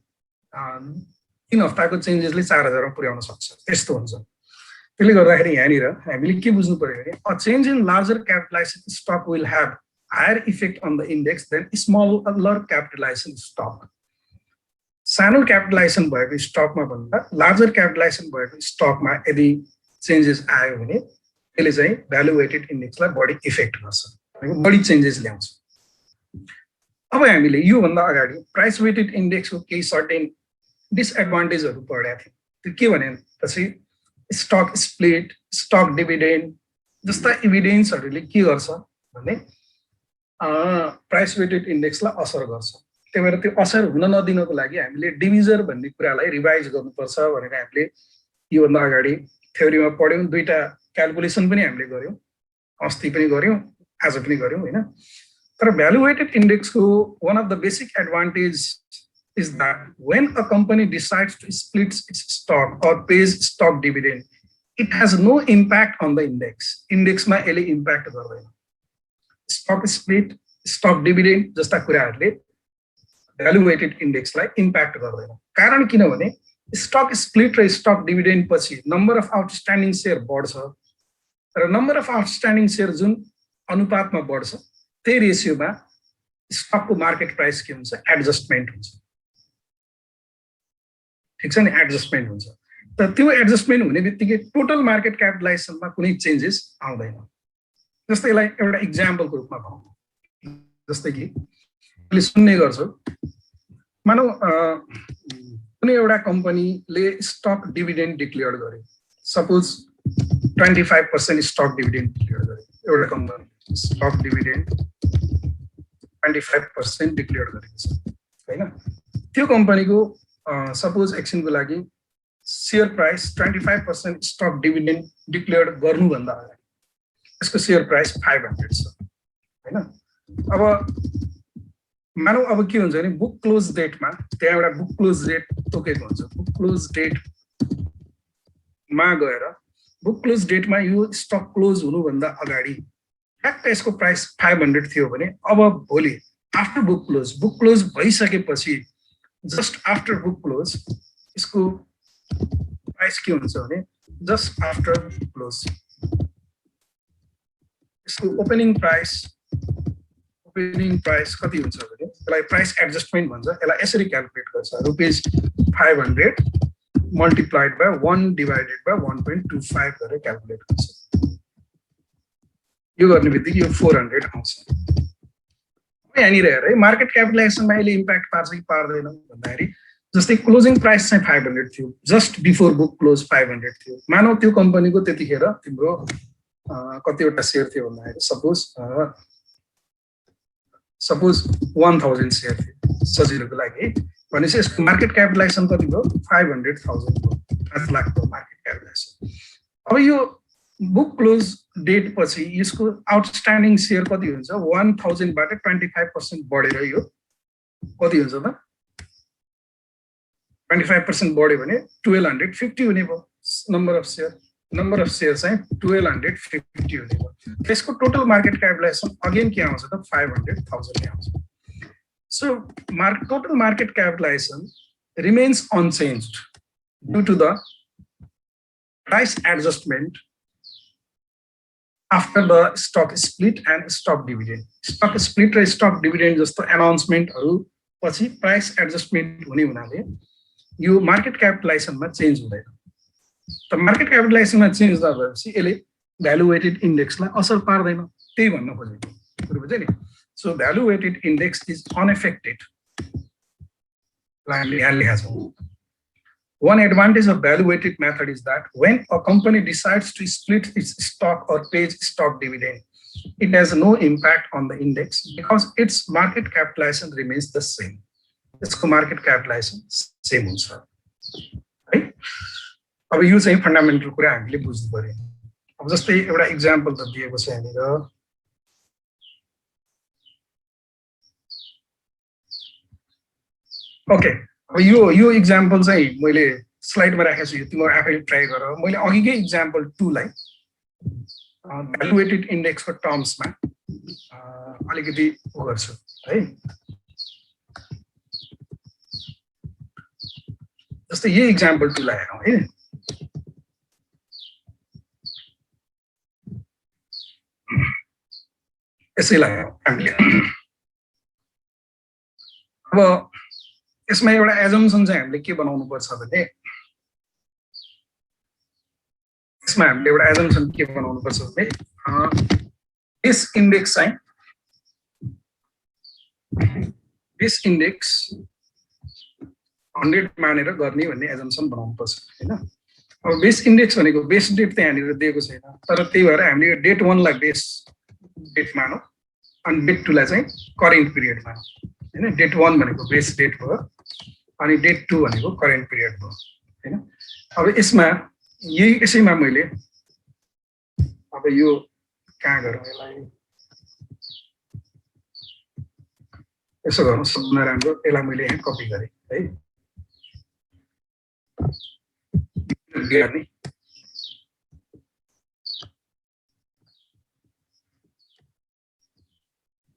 3 हप्ताको चेन्जेसले 4000 मा पुर्याउन सक्छ त्यस्तो हुन्छ त्यसले गर्दाखेरि यहाँनिर हामीले के बुझ्नु पर्यो भने a change in larger capitalisation stock will have higher effect on the index than smaller capitalisation stock सानो क्यापिटलाइजेसन भएको स्टकमा भन्दा लार्जर क्यापिटलाइजेसन भएको स्टकमा यदि चेन्जेस आयो भने त्यसले चाहिँ भ्यालुएटेड इन्डेक्सलाई बढी इफेक्ट गर्छ बढी चेन्जेस ल्याउँछ अब हामीले योभन्दा अगाडि प्राइस वेटेड इन्डेक्सको केही सर्टेन डिसएडभान्टेजहरू पढेका थियौँ त्यो के भनेपछि स्टक स्प्लिट स्टक डिभिडेन्ड जस्ता इभिडेन्सहरूले के गर्छ भने प्राइस वेटेड इन्डेक्सलाई असर गर्छ त्यही भएर त्यो असर हुन नदिनको लागि हामीले डिभिजर भन्ने कुरालाई रिभाइज गर्नुपर्छ भनेर हामीले योभन्दा अगाडि थ्योरीमा पढ्यौँ दुईटा क्यालकुलेसन पनि हामीले गऱ्यौँ अस्ति पनि गऱ्यौँ आज पनि गऱ्यौँ होइन तर भ्यालुएटेड इन्डेक्सको one of the basic advantage is that when a company decides to split its stock or pays stock dividend, it has no impact on the index. Index ma ele impact garदैन. Stock split, stock dividend जस्ता कुराहरूले भ्यालुएटेड इन्डेक्सलाई impact गर्दैन कारण किनभने stock split र stock dividend पछि number of outstanding share बढ्छ र number of outstanding share जुन अनुपातमा बढ्छ त्यही रेसियोमा स्टकको मार्केट प्राइस के हुन्छ एडजस्टमेन्ट हुन्छ ठीक छ नि एडजस्टमेन्ट हुन्छ तर त्यो एडजस्टमेन्ट हुने बित्तिकै टोटल मार्केट क्यापिटलाइजेसनमा कुनै चेन्जेस आउँदैन जस्तै यसलाई एउटा इक्जाम्पलको रूपमा भनौँ जस्तै कि हामीले सुन्ने गर्छौँ मानौ कुनै एउटा कम्पनीले स्टक डिभिडेन्ड डिक्लेयर गर्यो सपोज 25% स्टक डिभिडेन्ड डिक्लेयर गर्यो एउटा कम्पनी स्टक डिभिडेन्ड 25% डिक्लेयर गरेको छ हैन त्यो कम्पनीको सपोज एकछिनको लागि share price 25% stock dividend declare गर्नुभन्दा अगाडि यसको सेयर प्राइस 500 छ हैन अब मानौ अब के हुन्छ भने बुक क्लोज डेटमा त्यहाँ एउटा बुक क्लोज डेट तोकेको हुन्छ बुक क्लोज डेटमा गएर बुक क्लोज डेटमा यो स्टक क्लोज हुनुभन्दा अगाडि ठ्याक्क यसको प्राइस 500 थियो भने अब भोलि आफ्टर बुक क्लोज भइसकेपछि जस्ट आफ्टर बुक क्लोज इसको प्राइस के हुन्छ भने जस्ट आफ्टर बुक क्लोज इसको ओपनिङ प्राइस कति हुन्छ भने यसलाई प्राइस एडजस्टमेन्ट भन्छ यसलाई यसरी क्याल्कुलेट गर्छ rupees 500 multiplied by 1 divided by 1.25 गरेर क्याल्कुलेट गर्छ यो गर्ने बित्तिकै यो 400 आउँछ। यहाँनिर हेर है मार्केट क्यापिटलाइजेसनमा अहिले इम्प्याक्ट पार्छ कि पार्दैन भन्दाखेरि जस्तै क्लोजिङ प्राइस चाहिँ 500 थियो, जस्ट बिफोर बुक क्लोज 500 थियो। मानौ त्यो कम्पनीको त्यतिखेर तिम्रो कतिवटा सेयर थियो भन्दाखेरि सपोज 1000 सेयर थियो सजिलोको लागि है। भनेपछि यसको मार्केट क्यापिटलाइजेसन कति भयो? 500,000 भयो, 5 लाखको मार्केट क्यापिटलाइजेसन। अब यो बुक क्लोज डेट पछि यसको आउटस्ट्यान्डिङ सेयर कति हुन्छ? 1000 बाट 25% बढेर यो कति हुन्छ त? 25% बढ्यो भने 1250 हुने भयो नम्बर अफ सेयर चाहिँ 1250 हुने भयो। त्यसको टोटल मार्केट क्यापिटलाइजेसन अगेन के आउँछ त? 500,000 नै आउँछ। So total market capitalisation remains unchanged due to the price adjustment after the stock split and stock dividend. Stock split र stock dividend जस्तो एनाउन्समेन्टहरु पछि प्राइस एडजस्टमेन्ट हुने हुनाले यो मार्केट क्यापिटलाइजेसनमा चेन्ज हुँदैन। त मार्केट क्यापिटलाइजेसनमा चेन्ज नभएपछि यसले भ्यालु वेटेड इन्डेक्सलाई असर पार्दैन, त्यही भन्न खोजेको बुझ्यो नि। So value weighted index is unaffected. One advantage of value-weighted method is that when a company decides to split its stock or pays stock dividend, it has no impact on the index because its market capitalization remains the same. Its market capitalization same हुन्छ, right? अब यो चाहिँ fundamental कुरा हामीले बुझ्नु पर्यो। अब जस्तै एउटा एक्जाम्पल त दिएको छ यहाँनिर। ओके, अब यो एक्जाम्पल चाहिँ मैले स्लाइडमा राखेको छु, यो तिम्रो आफैले ट्राई गर। मैले अघिकै एक्जाम्पल 2 लाई भ्यालु वेटेड इन्डेक्सको टर्म्समा अलिकति गर्छु है। जस्तै यो एक्जाम्पल 2 लाई हेरौँ है। यसैलाई हेरौँ हामीले। अब यसमा एउटा एजम्पसन चाहिँ हामीले के बनाउनु पर्छ भने यसमा हामीले एउटा एजम्पसन के बनाउनु पर्छ भने दिस इन्डेक्स चाहिँ दिस इन्डेक्स 100 मानेर गर्ने भन्ने एजम्पसन बनाउनु पर्छ हैन। अब बेस इन्डेक्स भनेको बेस डेट त यहाँनिर दिएको छैन, तर त्यही भएर हामीले डेट 1 लाई बेस डेट मानौँ अनि डेट 2 लाई चाहिँ करेन्ट पिरियड मानौँ हैन। डेट 1 भनेको बेस डेट भयो अनि डेट 2 भनेको करेन्ट पिरियड भयो हैन। अब यसमा यसैमा मैले अब यो कहाँ गरौँ यसलाई, यसो गरौँ सबभन्दा राम्रो। यसलाई मैले यहाँ कपी गरेँ है।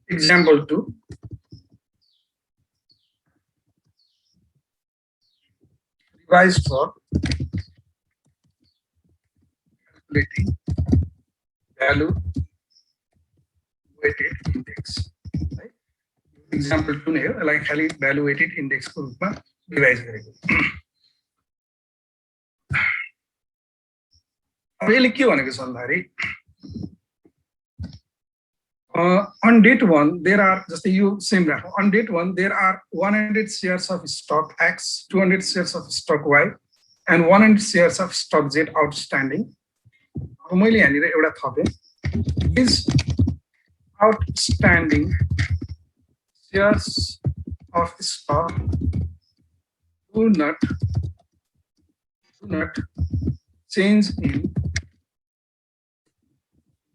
Example 2 revised for calculating value weighted index, right? Example 2 नै हो, यसलाई खाली value weighted index को रूपमा रिभाइज गरेको। अब यसले के भनेको छ भन्दाखेरि on date 1 there are just you same राखौँ। On date 1 there are 100 shares of stock X, 200 shares of stock Y and 100 shares of stock Z outstanding. अब मैले यहाँनिर एउटा थपेँ, these outstanding shares of stock do not change in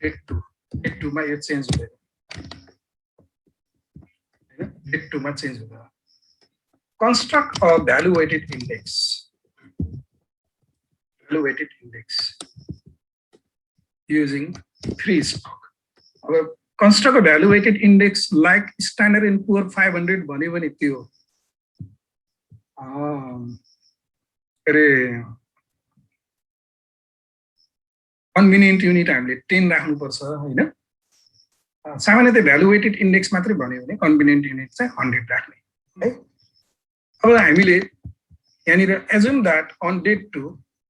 date 2. Date 2 मा यो change हुँदैन हैन। Date 2 मा change हुँदैन। Construct a value weighted index, value weighted index using 3 stock. अब construct a value weighted index like standard and poor 500 भन्यो भने त्यो अरे कन्भिनियन्ट युनिट हामीले 10 राख्नुपर्छ हैन। सामान्यतः भ्यालु वेटेड इन्डेक्स मात्रै भन्यो भने कन्भिनियन्ट युनिट चाहिँ 100 राख्ने है। अब हामीले यहाँनिर assume that on date 2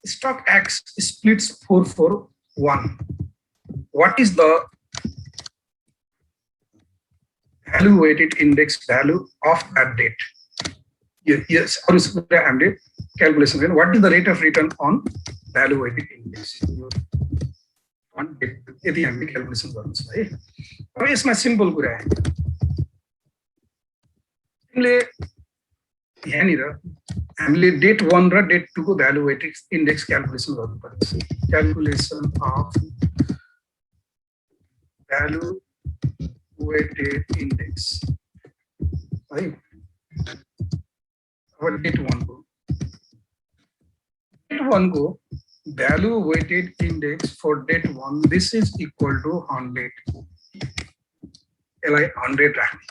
stock ex splits 441, what is the value weighted index value of that date. Yes, calculation. What is the rate of return on value weighted index? On date. यदि हामीले calculation गर्नु छ है। अब यसमा simple कुरा आयो। तिमीले यहाँनिर हामीले डेट 1 र डेट 2 को भ्यालु वेटेड इन्डेक्स क्याल्कुलेसन गर्नुपर्छ। Calculation of value weighted index है। अब डेट 1 को value weighted index for date 1, this is equal to 100. यसलाई 100 राख्ने।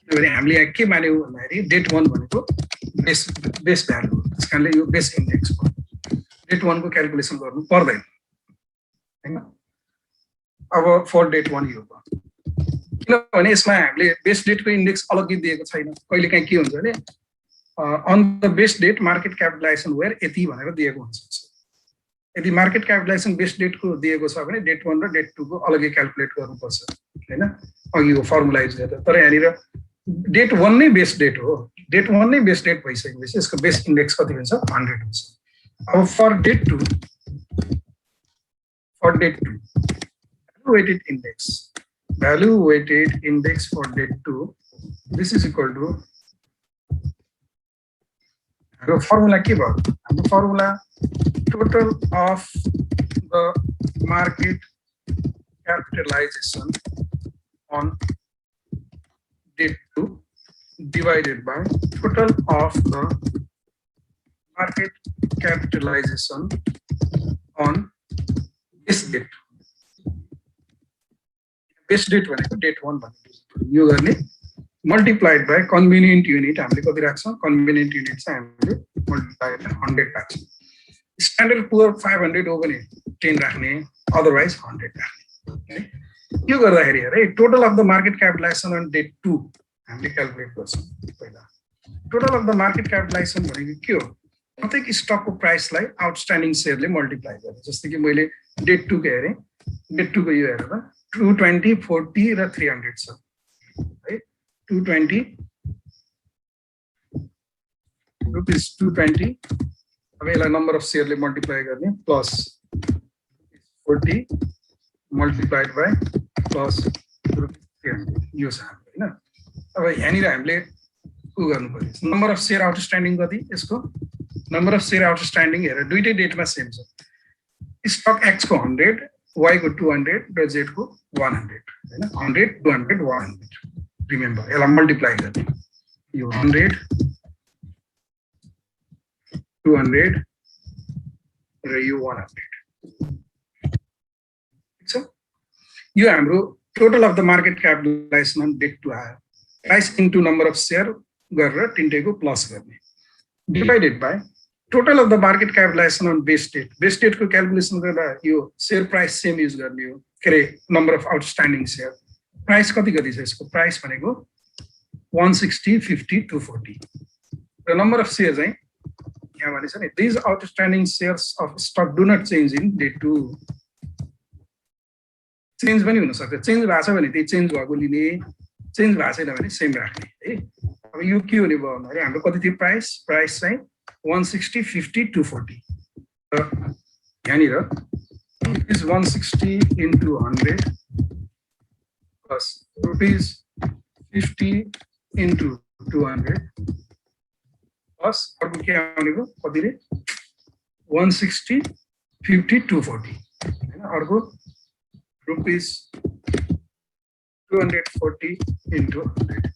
किनभने हामीले यहाँ के मान्यौ भन्दाखेरि डेट 1 भनेको बेस भ्यालु हो, त्यस कारणले यो बेस इन्डेक्स हो। डेट 1 को क्याल्कुलेसन गर्नु पर्दैन हैन। अब फर डेट 1 यो भयो, किनभने यसमा हामीले बेस डेटको इन्डेक्स अलग्गै दिएको छैन। कहिलेकाहीँ के हुन्छ भने on the base date market capitalisation were यति भनेर दिएको हुन्छ। यदि मार्केट क्यापिटलाइजेसन बेस डेट को दिएको छ भने डेट 1 र डेट 2 को अलग्गै क्याल्कुलेट गर्नुपर्छ हैन। अघिको फर्मुला युज गरेर। तर यहाँनिर डेट 1 नै बेस डेट हो। डेट 1 नै बेस डेट भइसकेपछि यसको बेस इन्डेक्स कति हुन्छ 100 हुन्छ। अब for date 2 value weighted index for date 2, this is equal to हाम्रो फर्मुला के भयो? हाम्रो formula total of the market capitalization on date 2 divided by total of the market capitalization on this date. Base date भनेको date 1 भनेको यो गर्ने multiplied by convenient unit हामीले कति राख्छौं? convenient unit चाहिँ हामीले multiplied by 100 राख्छौं। स्ट्यान्डर्ड पुअर 500 हो भने 10 राख्ने, अदरवाइज 100 राख्ने। यो गर्दाखेरि हेरे total of the market capitalisation on date 2 हामीले क्याल्कुलेट गर्छौं। पहिला total of the market capitalisation भनेको के हो? प्रत्येक स्टकको प्राइसलाई आउटस्ट्यान्डिङ शेयरले मल्टिप्लाई गर्ने। जस्तै कि मैले डेट 2 को हेरे, डेट 2 को यो हेरेर 220, 40 र 300 छ है। 220 रुपीस 220। अब यसलाई नम्बर अफ शेयरले मल्टिप्लाई गर्ने प्लस 40 मल्टिप्लाइड बाई प्लस 300 यो छ हैन। अब यहाँनिर हामीले उ गर्नु पर्यो नम्बर अफ शेयर आउटस्ट्यान्डिङ कति यसको नम्बर अफ शेयर आउटस्ट्यान्डिङ हेरेर दुईटै डेटमा सेम छ। स्टक एक्स को 100, वाई को 200 र जेड को 100 हैन। 100 200 100 रिमेम्बर यसलाई मल्टिप्लाई गर्ने। यो 100 200 र यो 100 ठीक छ। यो हाम्रो total of the market capitalisation on date 2 आयो। Price into number of share गरेर तिनटैको प्लस गर्ने divided by total of the market capitalisation on base date. Base डेटको क्याल्कुलेसन गर्दा यो शेयर प्राइस सेम युज गर्ने हो। के अरे number of outstanding share price कति छ यसको? प्राइस भनेको 160 50 240 र नम्बर अफ शेयर चाहिँ यहाँ भनेछ नि these outstanding shares of stock do not change in date 2। Change पनि हुन सक्छ। चेन्ज भएको छ भने त्यही चेन्ज भएको लिने, चेन्ज भएको छैन भने सेम राख्ने है। अब यो के हुने भयो भन्दाखेरि हाम्रो कति थियो प्राइस? प्राइस चाहिँ 160 50 240 र यहाँनिर rupees 160 into 100 plus rupees 50 into 200 plus अर्को के आउने भयो कति रे 160 50 240 हैन। अर्को रुपीस 240 into 100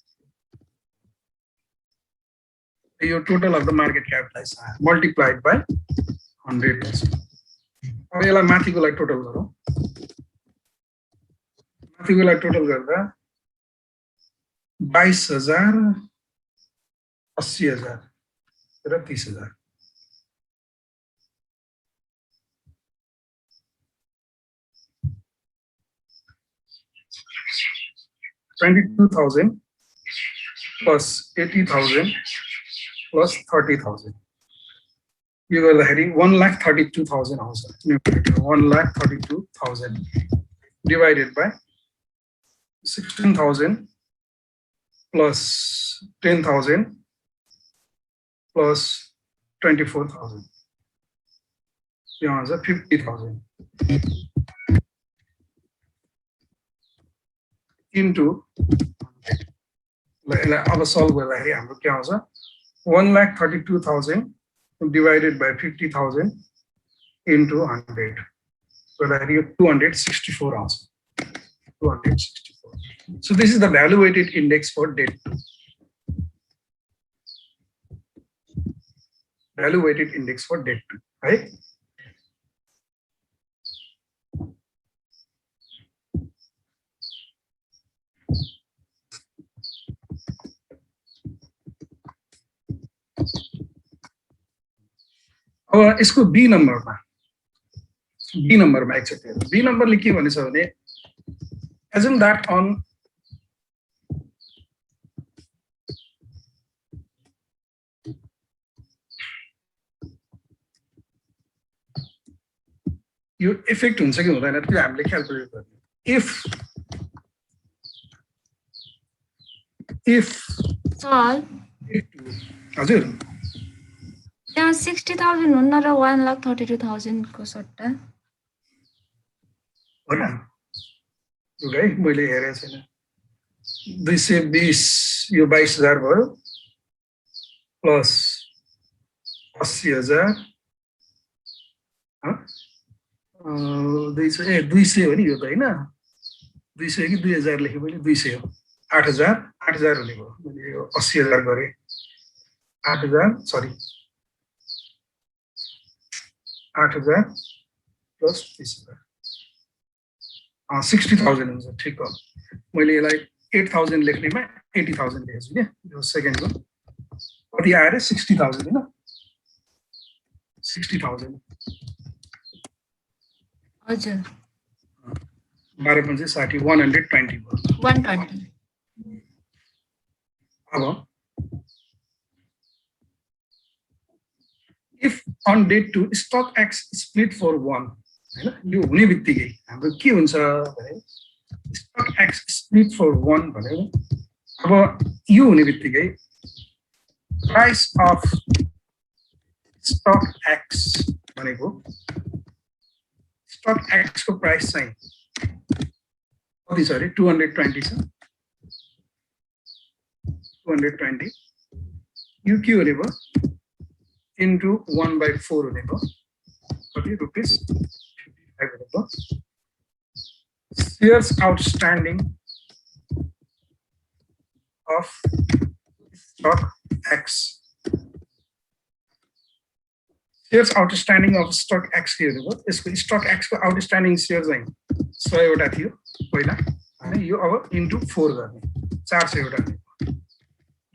यो total of the market capitalisation multiplied by 100%। अब यसलाई माथिकोलाई टोटल गरौँ। माथिकोलाई टोटल गर्दा 22,000 80,000 र 30,000 22,000 plus 80,000 plus 30,000 यो गर्दाखेरि 1,32,000 आउँछ। 1,32,000 divided by 16,000 plus 10,000 plus 24,000. यहाँ छ 50,000 into अब सल्भ गर्दाखेरि हाम्रो के आउँछ 1,32,000 divided by 50,000 into 100 गर्दाखेरि 264 आउँछ 264. So this is the value weighted index for debt 2. Value weighted index for debt 2, right? अब यसको बी नम्बरमा एकचोटि बी नम्बरले के भनेछ भने assume that on यो इफेक्ट हुन्छ कि हुँदैन त्यो हामीले क्याल्कुलेट गर्ने if सर हजुर त्यहाँ 60,000 हुन्न र 1,32,000 को सट्टा हो न है मैले हेरेको छैन 220 यो 22,000 भयो प्लस 80,000 200 हो नि यो त होइन 200 कि 2,000 लेखेँ मैले 200 हो 8,000 हुने भयो मैले यो 80,000 गरेँ 8,000 सरी 8,000 प्लस 20,000 60,000 हुन्छ ठिक हो मैले यसलाई 8,000 लेख्नेमा 80,000 लेखेछु क्या यो सेकेन्डको कति आएर 60,000 होइन 60,000 हजुर 12 पंचे 60 120 भयो 120 अब if on day 2 stock X split for 1 हैन यो हुने बित्तिकै हाम्रो के हुन्छ भने stock X split for 1 भनेको अब यो हुने बित्तिकै price of stock X भनेको stock X को प्राइस चाहिँ कति छ अरे 220 छ 220 यो के हुने भयो into 1/4 हुने भयो कति रुपीस 55 हुने भयो shares outstanding of stock X shares outstanding of stock X के हुने भयो यसको stock X को outstanding shares चाहिँ 100 वटा थियो पहिला हैन यो अब into 4 गर्ने 400 वटा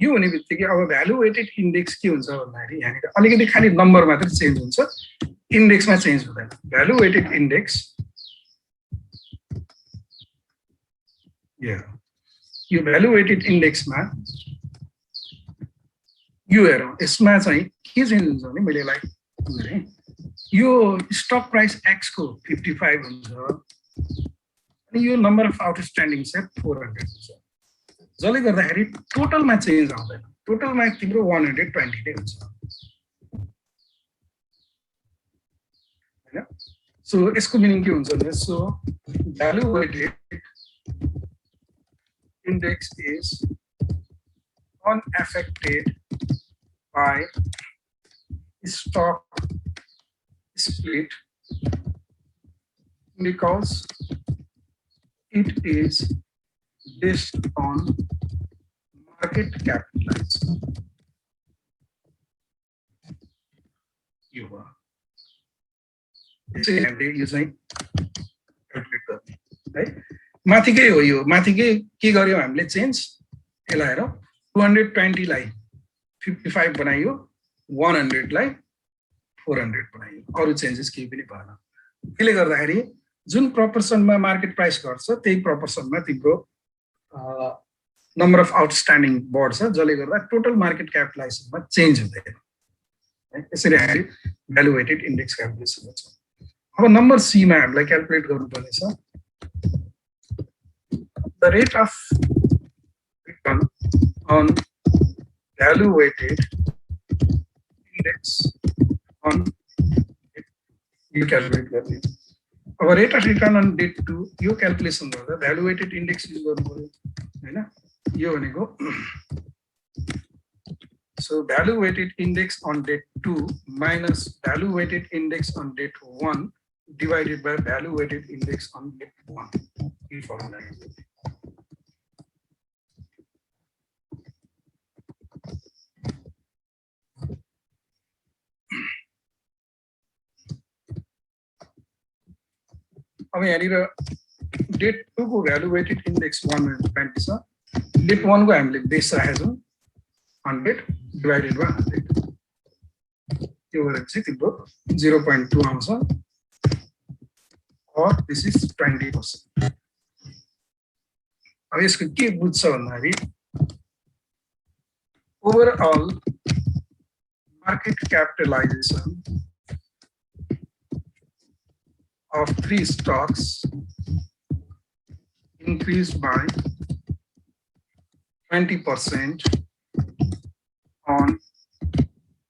यो हुने बित्तिकै अब भ्यालु वेटेड इन्डेक्स के हुन्छ भन्दाखेरि यहाँनिर अलिकति खाली नम्बर मात्र चेन्ज हुन्छ इन्डेक्समा चेन्ज हुँदैन भ्यालु वेटेड इन्डेक्स यो भ्यालु वेटेड इन्डेक्समा यो हेरौँ यसमा चाहिँ के चेन्ज हुन्छ भने मैले यसलाई यो स्टक प्राइस एक्स को 55 हुन्छ अनि यो नम्बर अफ आउटस्ट्यान्डिङ सेयर 400 हुन्छ जसले गर्दाखेरि टोटलमा चेन्ज आउँदैन टोटलमा तिम्रो 120 नै हुन्छ हैन सो यसको मिनिङ के हुन्छ भने so value weighted index is unaffected by stock split because it is based on market capitalization. You are. यसैले यो चाहिँ क्याल्कुलेट गर्ने है माथिकै हो यो माथिकै के गर्यो हामीले चेन्ज यसलाई हेरौँ 220 लाई 55 बनाइयो 100 लाई 400 बनाइयो अरु चेन्जेस केही पनि भएन त्यसले गर्दाखेरि जुन प्रोपोर्सनमा मार्केट प्राइस गर्छ त्यही प्रोपोर्सनमा तिम्रो नम्बर अफ आउटस्ट्यान्डिङ बढ्छ जसले गर्दा टोटल मार्केट क्यापिटलाइजेसनमा चेन्ज हुँदैन यसरी हामी भ्यालु वेटेड इन्डेक्स क्याल्कुलेसन गर्छौँ अब नम्बर सी मा हामीलाई क्याल्कुलेट गर्नुपर्ने छ the rate of return on value weighted index on you calculate गर्ने अब rate of return on debt to यो क्याल्कुलेसन गर्दा भ्यालु वेटेड इन्डेक्स युज गर्नु पर्यो हैन यो भनेको so value weighted index on debt 2 minus value weighted index on debt 1 divided by value weighted index on debt 1 यो फर्मुला अब यहाँनिर डेट 2 को भ्यालु वेटेड इन्डेक्स 1 20 छ डेट 1 को हामीले बेस राखेको छौं 100 डिवाइडेड बाइ 100 त्यो गरेर चाहिँ तिम्रो 0.2 आउँछ or this is 20%. अब यसको के बुझ्छ भन्दाखेरि overall market capitalization of 3 stocks increased by 20% on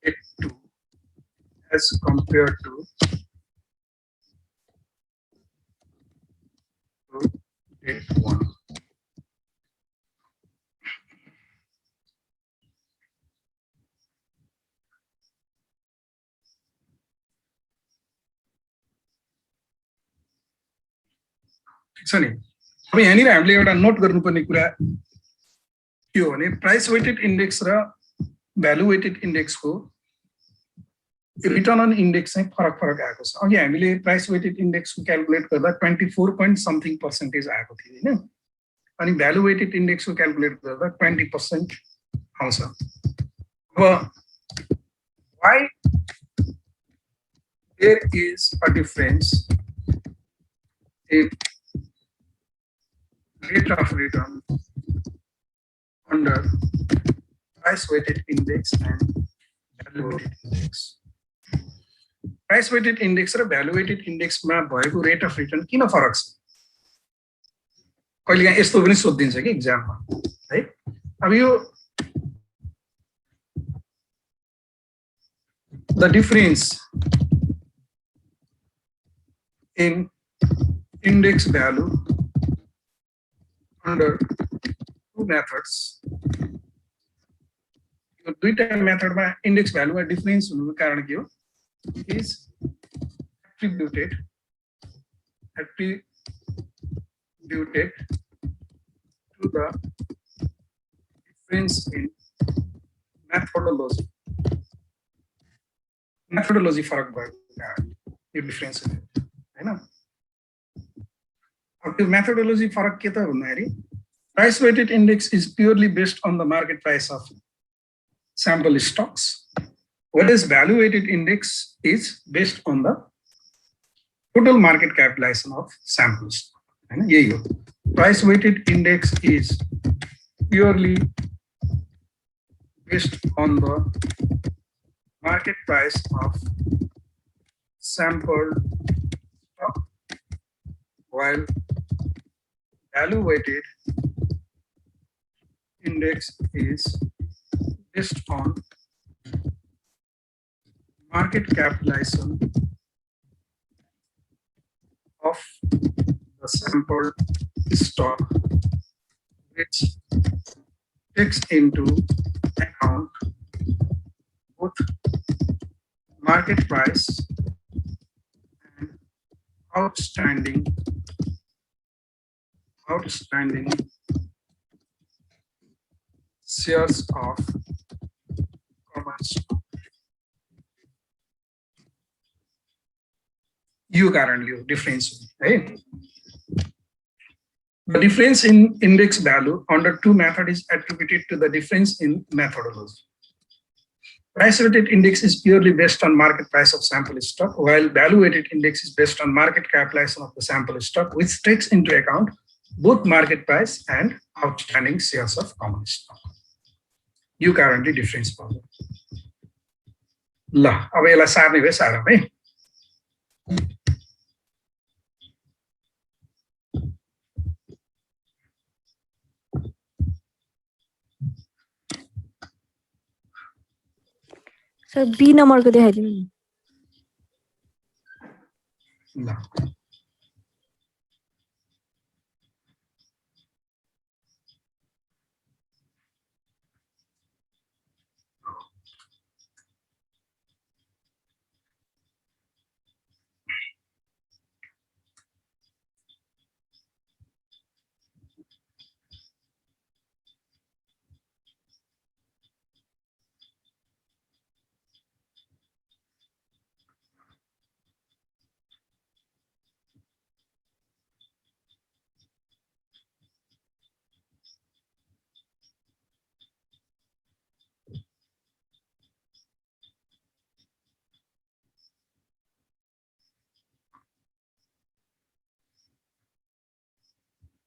it 2 as compared to it 1. ठीक छ नि अब यहाँनिर हामीले एउटा नोट गर्नुपर्ने कुरा के हो भने प्राइस वेटेड इन्डेक्स र भ्यालु वेटेड इन्डेक्सको रिटर्न अन इन्डेक्स चाहिँ फरक आएको छ अघि हामीले प्राइस वेटेड इन्डेक्सको क्याल्कुलेट गर्दा 24.something% आएको थियो हैन अनि भ्यालु वेटेड इन्डेक्सको क्याल्कुलेट गर्दा 20% आउँछ अब why there is a difference in rate of return under price weighted index and value weighted index. Price weighted index र value weighted index मा भएको rate of return किन फरक छ कहिलेकाहीँ यस्तो पनि सोधिन्छ कि एक्जाममा है अब यो the difference in index value under two methods यो दुईटा मेथडमा इन्डेक्स भ्यालुमा डिफरेन्स हुनुको कारण के हो is attributed to the difference in methodology फरक भएको यो डिफरेन्स हैन अब त्यो methodology फरक के त भन्दाखेरि price weighted index is purely based on the market price of sample stocks, whereas value weighted index is based on the total market capitalization of sample stock. Price weighted index is purely based on the market price of sample stock, while value weighted index is based on market capitalization of the sample stock, which takes into account both market price and outstanding shares of common stock. You currently difference, right? The difference in index value under two methods is attributed to the difference in methodology. Price weighted index is purely based on market price of sample stock, while value weighted index is based on market capitalization of the sample stock, which takes into account both market price and outstanding shares of common stock. You currently difference problem. La, अब यसलाई सार्ने भए सारौँ है sir be नम्बरको देखाइदिनु नि। ल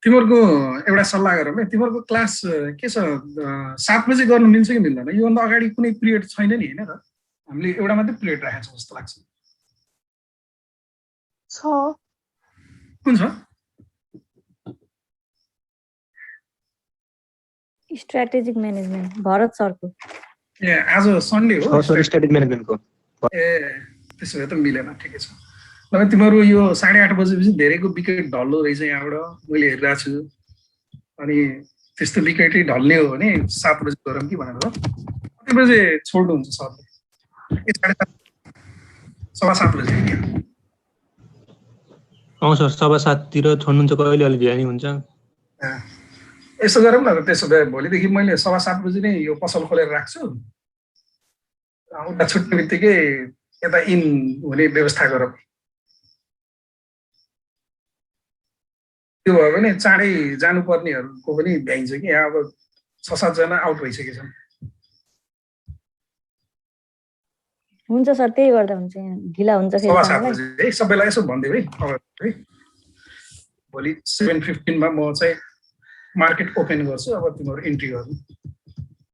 तिमीहरूको एउटा सल्लाह गरौँ है, तिमीहरूको क्लास के छ 7 बजे गर्नु मिल्छ कि मिल्दैन? योभन्दा अगाडि कुनै पिरियड छैन नि होइन र? हामीले एउटा मात्रै पिरियड राखेको छ जस्तो लाग्छ। कुन छ? स्ट्र्याटेजिक म्यानेजमेन्ट भरत सरको। ए आज सन्डे हो? स्ट्र्याटेजिक म्यानेजमेन्टको। ए त्यसो भए त मिलेन, ठिकै छ। ल तिमीहरू यो 8:30 बजेपछि धेरैको विकेट ढल्लो रहेछ यहाँबाट, मैले हेरिरहेको छु। अनि त्यस्तो विकेटै ढल्ने हो भने 7 बजे गरौँ कि भनेर। कति बजे छोड्नुहुन्छ सरले? 7:30 7:15 बजे? सर 7:15 तिर छोड्नुहुन्छ, कहिले अलि भ्यानी हुन्छ। यसो गरौँ न त, त्यसो भए भोलिदेखि मैले 7:15 बजे नै यो पसल खोलेर राख्छु। उता छुट्ने बित्तिकै यता इन हुने व्यवस्था गरौँ। त्यो भयो भने चाँडै जानुपर्नेहरूको पनि भ्याइन्छ कि यहाँ अब 6-7 जना आउट भइसकेको छन्। हुन्छ सर, त्यही गर्दा हुन्छ। यहाँ ढिला हुन्छ फेरि 7:15 बजे है, सबैलाई यसो भनिदिऊ है। भोलि 7:15 मा म चाहिँ मार्केट ओपन गर्छु, अब तिमीहरू इन्ट्री गर्नु।